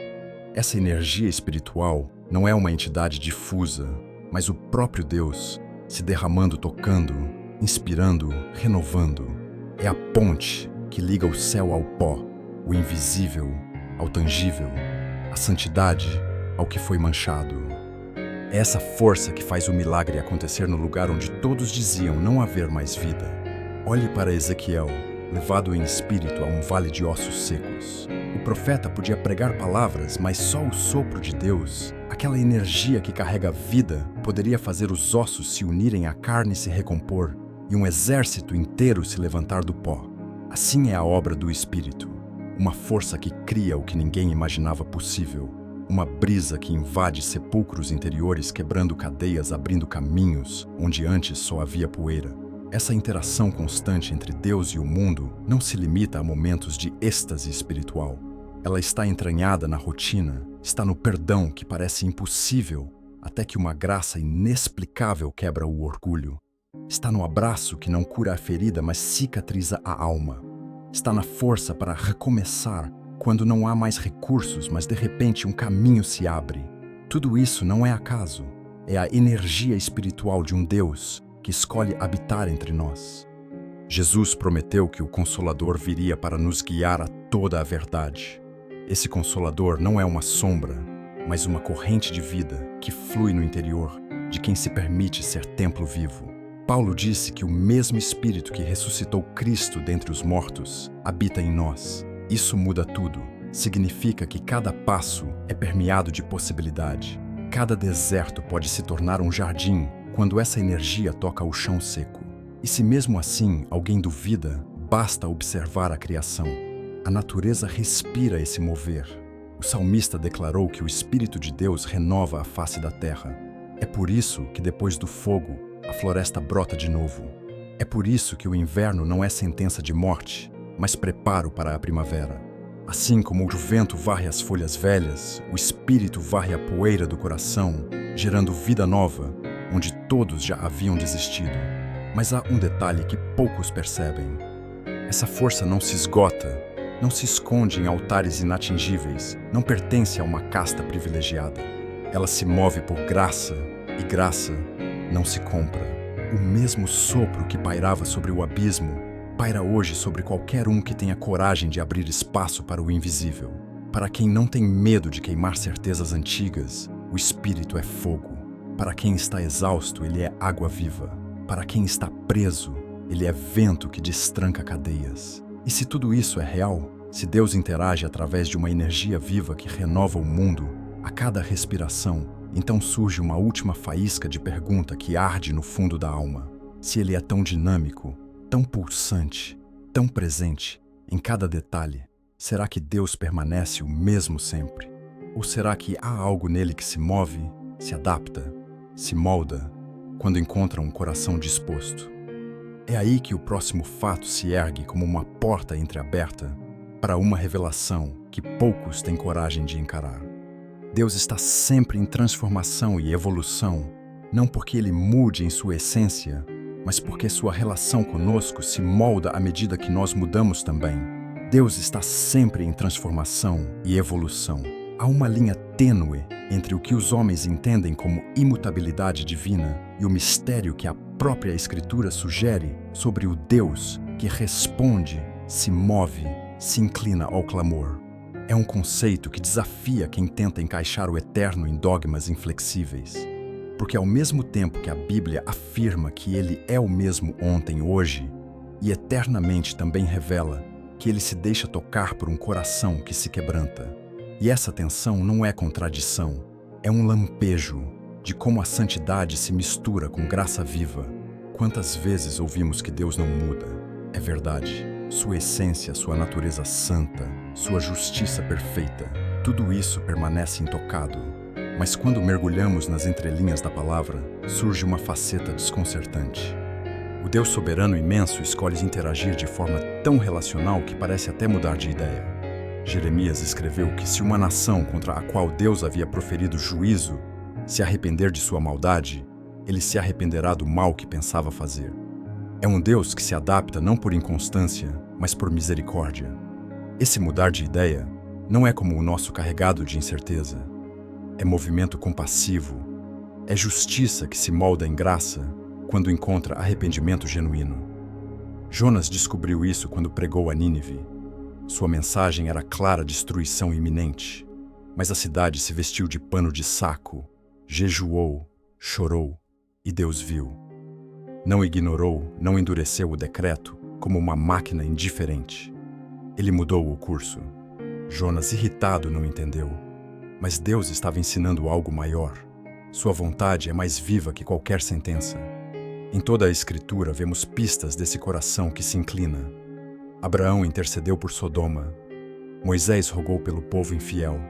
Essa energia espiritual não é uma entidade difusa, mas o próprio Deus, se derramando, tocando, inspirando, renovando. É a ponte que liga o céu ao pó, o invisível ao tangível, a santidade ao que foi manchado. É essa força que faz o milagre acontecer no lugar onde todos diziam não haver mais vida. Olhe para Ezequiel, levado em espírito a um vale de ossos secos. O profeta podia pregar palavras, mas só o sopro de Deus, aquela energia que carrega vida, poderia fazer os ossos se unirem à carne e se recompor, e um exército inteiro se levantar do pó. Assim é a obra do Espírito, uma força que cria o que ninguém imaginava possível, uma brisa que invade sepulcros interiores, quebrando cadeias, abrindo caminhos onde antes só havia poeira. Essa interação constante entre Deus e o mundo não se limita a momentos de êxtase espiritual. Ela está entranhada na rotina, está no perdão que parece impossível, até que uma graça inexplicável quebra o orgulho. Está no abraço que não cura a ferida, mas cicatriza a alma. Está na força para recomeçar quando não há mais recursos, mas de repente um caminho se abre. Tudo isso não é acaso, é a energia espiritual de um Deus que escolhe habitar entre nós. Jesus prometeu que o Consolador viria para nos guiar a toda a verdade. Esse Consolador não é uma sombra, mas uma corrente de vida que flui no interior de quem se permite ser templo vivo. Paulo disse que o mesmo Espírito que ressuscitou Cristo dentre os mortos habita em nós. Isso muda tudo. Significa que cada passo é permeado de possibilidade. Cada deserto pode se tornar um jardim quando essa energia toca o chão seco. E se mesmo assim alguém duvida, basta observar a criação. A natureza respira esse mover. O salmista declarou que o Espírito de Deus renova a face da terra. É por isso que depois do fogo, a floresta brota de novo. É por isso que o inverno não é sentença de morte, mas preparo para a primavera. Assim como o vento varre as folhas velhas, o Espírito varre a poeira do coração, gerando vida nova, onde todos já haviam desistido. Mas há um detalhe que poucos percebem. Essa força não se esgota, não se esconde em altares inatingíveis, não pertence a uma casta privilegiada. Ela se move por graça, e graça não se compra. O mesmo sopro que pairava sobre o abismo paira hoje sobre qualquer um que tenha coragem de abrir espaço para o invisível. Para quem não tem medo de queimar certezas antigas, o Espírito é fogo. Para quem está exausto, ele é água viva. Para quem está preso, ele é vento que destranca cadeias. E se tudo isso é real, se Deus interage através de uma energia viva que renova o mundo a cada respiração, então surge uma última faísca de pergunta que arde no fundo da alma. Se ele é tão dinâmico, tão pulsante, tão presente em cada detalhe, será que Deus permanece o mesmo sempre? Ou será que há algo nele que se move, se adapta, se molda, quando encontra um coração disposto? É aí que o próximo fato se ergue como uma porta entreaberta para uma revelação que poucos têm coragem de encarar. Deus está sempre em transformação e evolução, não porque Ele mude em sua essência, mas porque sua relação conosco se molda à medida que nós mudamos também. Deus está sempre em transformação e evolução. Há uma linha tênue entre o que os homens entendem como imutabilidade divina e o mistério que a própria Escritura sugere sobre o Deus que responde, se move, se inclina ao clamor. É um conceito que desafia quem tenta encaixar o eterno em dogmas inflexíveis. Porque ao mesmo tempo que a Bíblia afirma que Ele é o mesmo ontem, hoje, e eternamente também revela que Ele se deixa tocar por um coração que se quebranta. E essa tensão não é contradição, é um lampejo de como a santidade se mistura com graça viva. Quantas vezes ouvimos que Deus não muda? É verdade. Sua essência, sua natureza santa, sua justiça perfeita Tudo isso permanece intocado, mas quando mergulhamos nas entrelinhas da palavra, surge uma faceta desconcertante. O Deus soberano imenso escolhe interagir de forma tão relacional que parece até mudar de ideia. Jeremias escreveu que se uma nação contra a qual Deus havia proferido juízo se arrepender de sua maldade, ele se arrependerá do mal que pensava fazer. É um Deus que se adapta não por inconstância, mas por misericórdia. Esse mudar de ideia não é como o nosso carregado de incerteza. É movimento compassivo. É justiça que se molda em graça quando encontra arrependimento genuíno. Jonas descobriu isso quando pregou a Nínive. Sua mensagem era clara destruição iminente, mas a cidade se vestiu de pano de saco, jejuou, chorou, e Deus viu. Não ignorou, não endureceu o decreto como uma máquina indiferente. Ele mudou o curso. Jonas, irritado, não entendeu. Mas Deus estava ensinando algo maior. Sua vontade é mais viva que qualquer sentença. Em toda a Escritura vemos pistas desse coração que se inclina. Abraão intercedeu por Sodoma. Moisés rogou pelo povo infiel.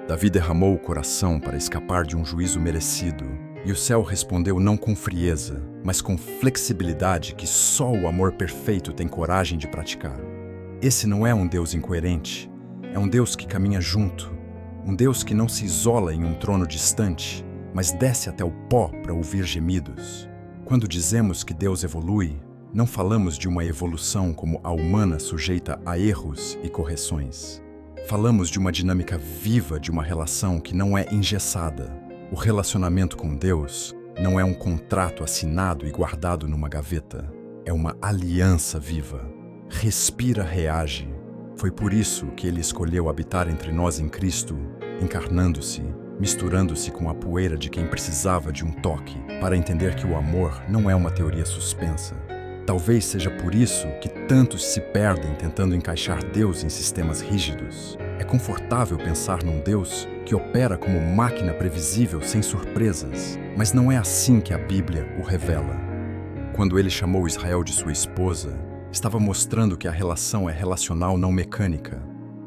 Davi derramou o coração para escapar de um juízo merecido. E o céu respondeu não com frieza, mas com flexibilidade que só o amor perfeito tem coragem de praticar. Esse não é um Deus incoerente. É um Deus que caminha junto, um Deus que não se isola em um trono distante, mas desce até o pó para ouvir gemidos. Quando dizemos que Deus evolui, não falamos de uma evolução como a humana sujeita a erros e correções. Falamos de uma dinâmica viva de uma relação que não é engessada. O relacionamento com Deus não é um contrato assinado e guardado numa gaveta. É uma aliança viva. Respira, reage. Foi por isso que ele escolheu habitar entre nós em Cristo, encarnando-se, misturando-se com a poeira de quem precisava de um toque, para entender que o amor não é uma teoria suspensa. Talvez seja por isso que tantos se perdem tentando encaixar Deus em sistemas rígidos. É confortável pensar num Deus que opera como máquina previsível sem surpresas, mas não é assim que a Bíblia o revela. Quando ele chamou Israel de sua esposa, estava mostrando que a relação é relacional, não mecânica.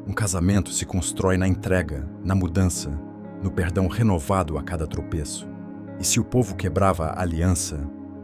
Um casamento se constrói na entrega, na mudança, no perdão renovado a cada tropeço. E se o povo quebrava a aliança,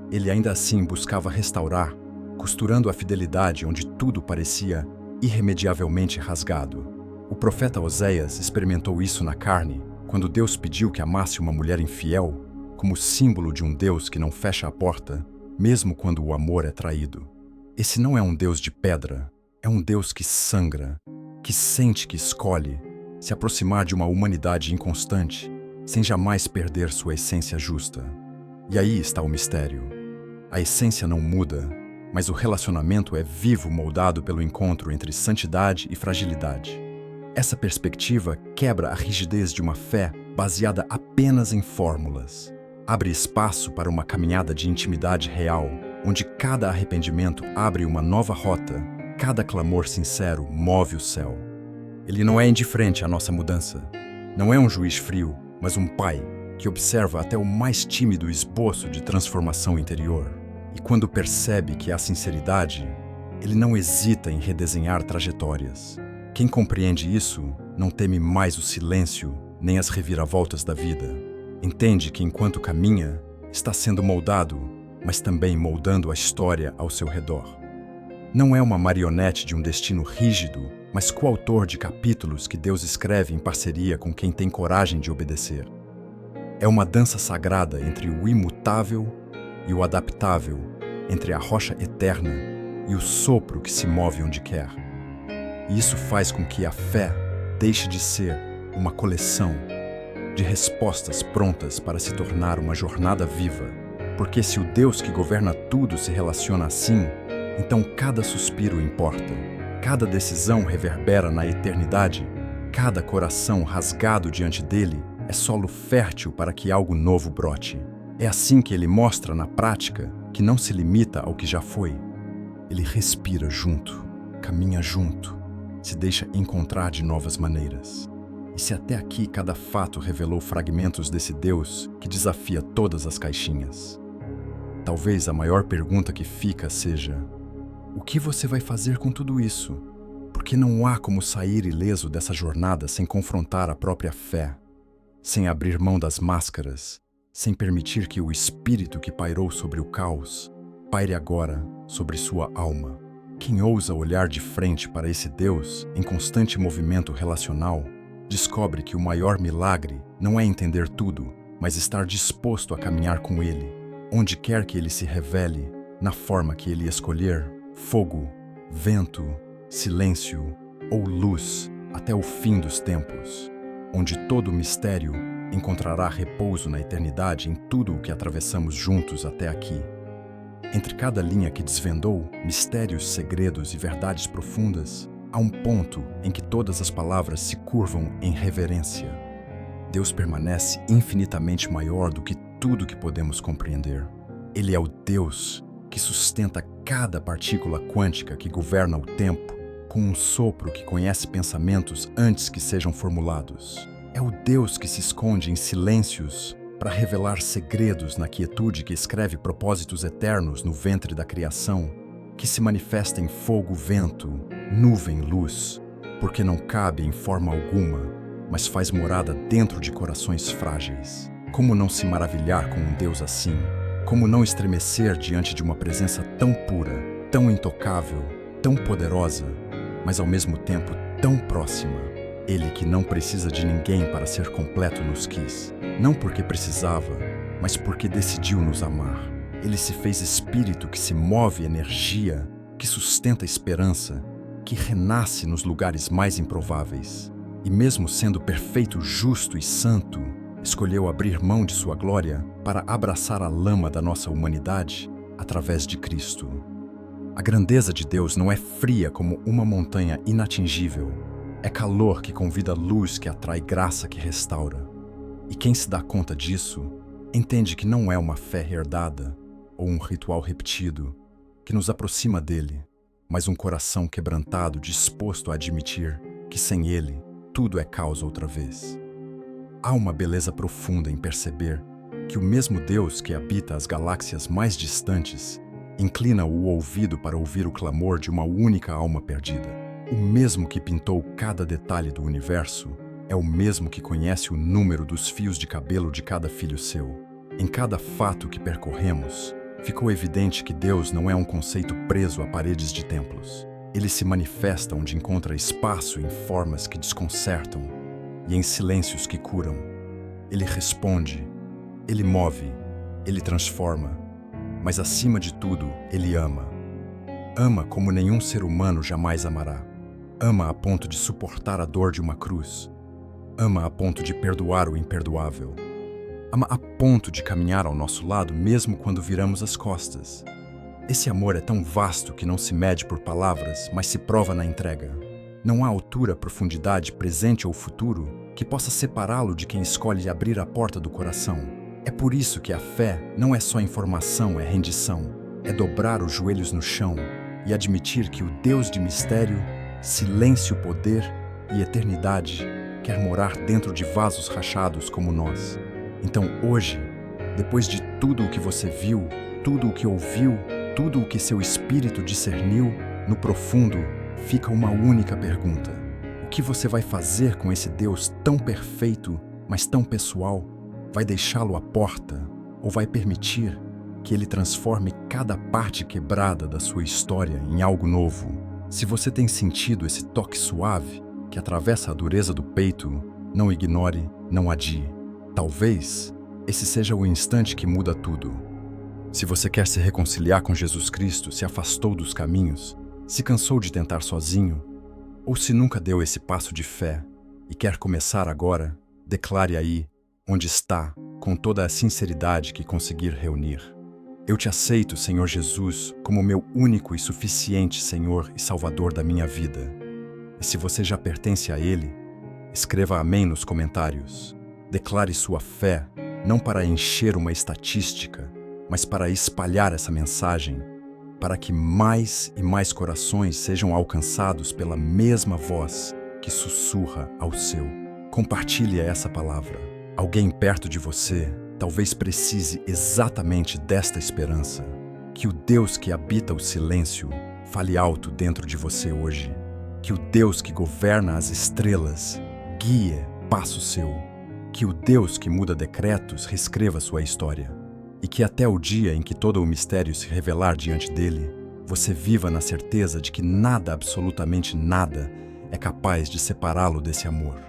ele ainda assim buscava restaurar, costurando a fidelidade onde tudo parecia irremediavelmente rasgado. O profeta Oséias experimentou isso na carne, quando Deus pediu que amasse uma mulher infiel, como símbolo de um Deus que não fecha a porta, mesmo quando o amor é traído. Esse não é um Deus de pedra, é um Deus que sangra, que sente, que escolhe se aproximar de uma humanidade inconstante, sem jamais perder sua essência justa. E aí está o mistério. A essência não muda, mas o relacionamento é vivo, moldado pelo encontro entre santidade e fragilidade. Essa perspectiva quebra a rigidez de uma fé baseada apenas em fórmulas. Abre espaço para uma caminhada de intimidade real, onde cada arrependimento abre uma nova rota, cada clamor sincero move o céu. Ele não é indiferente à nossa mudança. Não é um juiz frio, mas um pai que observa até o mais tímido esboço de transformação interior. E quando percebe que há sinceridade, ele não hesita em redesenhar trajetórias. Quem compreende isso não teme mais o silêncio nem as reviravoltas da vida. Entende que enquanto caminha, está sendo moldado, mas também moldando a história ao seu redor. Não é uma marionete de um destino rígido, mas coautor de capítulos que Deus escreve em parceria com quem tem coragem de obedecer. É uma dança sagrada entre o imutável e o adaptável, entre a rocha eterna e o sopro que se move onde quer. E isso faz com que a fé deixe de ser uma coleção de respostas prontas para se tornar uma jornada viva. Porque se o Deus que governa tudo se relaciona assim, então cada suspiro importa, cada decisão reverbera na eternidade, cada coração rasgado diante dele é solo fértil para que algo novo brote. É assim que ele mostra na prática que não se limita ao que já foi. Ele respira junto, caminha junto, se deixa encontrar de novas maneiras. E se até aqui cada fato revelou fragmentos desse Deus que desafia todas as caixinhas, talvez a maior pergunta que fica seja: o que você vai fazer com tudo isso? Porque não há como sair ileso dessa jornada sem confrontar a própria fé, sem abrir mão das máscaras, sem permitir que o espírito que pairou sobre o caos paire agora sobre sua alma. Quem ousa olhar de frente para esse Deus em constante movimento relacional, descobre que o maior milagre não é entender tudo, mas estar disposto a caminhar com Ele, onde quer que Ele se revele, na forma que Ele escolher, fogo, vento, silêncio ou luz, até o fim dos tempos, onde todo mistério encontrará repouso na eternidade em tudo o que atravessamos juntos até aqui. Entre cada linha que desvendou mistérios, segredos e verdades profundas, há um ponto em que todas as palavras se curvam em reverência. Deus permanece infinitamente maior do que tudo que podemos compreender. Ele é o Deus que sustenta cada partícula quântica que governa o tempo, com um sopro que conhece pensamentos antes que sejam formulados. É o Deus que se esconde em silêncios para revelar segredos na quietude que escreve propósitos eternos no ventre da criação, que se manifesta em fogo, vento, nuvem, luz, porque não cabe em forma alguma, mas faz morada dentro de corações frágeis. Como não se maravilhar com um Deus assim? Como não estremecer diante de uma presença tão pura, tão intocável, tão poderosa, mas ao mesmo tempo tão próxima? Ele que não precisa de ninguém para ser completo nos quis, não porque precisava, mas porque decidiu nos amar. Ele se fez espírito que se move energia, que sustenta esperança, que renasce nos lugares mais improváveis. E mesmo sendo perfeito, justo e santo, escolheu abrir mão de sua glória para abraçar a lama da nossa humanidade através de Cristo. A grandeza de Deus não é fria como uma montanha inatingível. É calor que convida luz, que atrai graça, que restaura. E quem se dá conta disso, entende que não é uma fé herdada ou um ritual repetido que nos aproxima dele, mas um coração quebrantado disposto a admitir que sem ele tudo é caos outra vez. Há uma beleza profunda em perceber que o mesmo Deus que habita as galáxias mais distantes inclina o ouvido para ouvir o clamor de uma única alma perdida. O mesmo que pintou cada detalhe do universo é o mesmo que conhece o número dos fios de cabelo de cada filho seu. Em cada fato que percorremos, ficou evidente que Deus não é um conceito preso a paredes de templos. Ele se manifesta onde encontra espaço em formas que desconcertam e em silêncios que curam. Ele responde, ele move, ele transforma, mas acima de tudo, ele ama. Ama como nenhum ser humano jamais amará. Ama a ponto de suportar a dor de uma cruz. Ama a ponto de perdoar o imperdoável. Ama a ponto de caminhar ao nosso lado mesmo quando viramos as costas. Esse amor é tão vasto que não se mede por palavras, mas se prova na entrega. Não há altura, profundidade, presente ou futuro que possa separá-lo de quem escolhe abrir a porta do coração. É por isso que a fé não é só informação, é rendição. É dobrar os joelhos no chão e admitir que o Deus de mistério, silêncio, poder e eternidade quer morar dentro de vasos rachados como nós. Então hoje, depois de tudo o que você viu, tudo o que ouviu, tudo o que seu espírito discerniu, no profundo fica uma única pergunta: o que você vai fazer com esse Deus tão perfeito, mas tão pessoal? Vai deixá-lo à porta ou vai permitir que ele transforme cada parte quebrada da sua história em algo novo? Se você tem sentido esse toque suave que atravessa a dureza do peito, não ignore, não adie. Talvez esse seja o instante que muda tudo. Se você quer se reconciliar com Jesus Cristo, se afastou dos caminhos, se cansou de tentar sozinho, ou se nunca deu esse passo de fé e quer começar agora, declare aí, onde está, com toda a sinceridade que conseguir reunir: eu te aceito, Senhor Jesus, como meu único e suficiente Senhor e Salvador da minha vida. E se você já pertence a Ele, escreva amém nos comentários. Declare sua fé, não para encher uma estatística, mas para espalhar essa mensagem, para que mais e mais corações sejam alcançados pela mesma voz que sussurra ao seu. Compartilhe essa palavra. Alguém perto de você talvez precise exatamente desta esperança. Que o Deus que habita o silêncio fale alto dentro de você hoje. Que o Deus que governa as estrelas guie passo seu. Que o Deus que muda decretos reescreva sua história. E que até o dia em que todo o mistério se revelar diante dele, você viva na certeza de que nada, absolutamente nada, é capaz de separá-lo desse amor.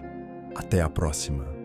Até a próxima.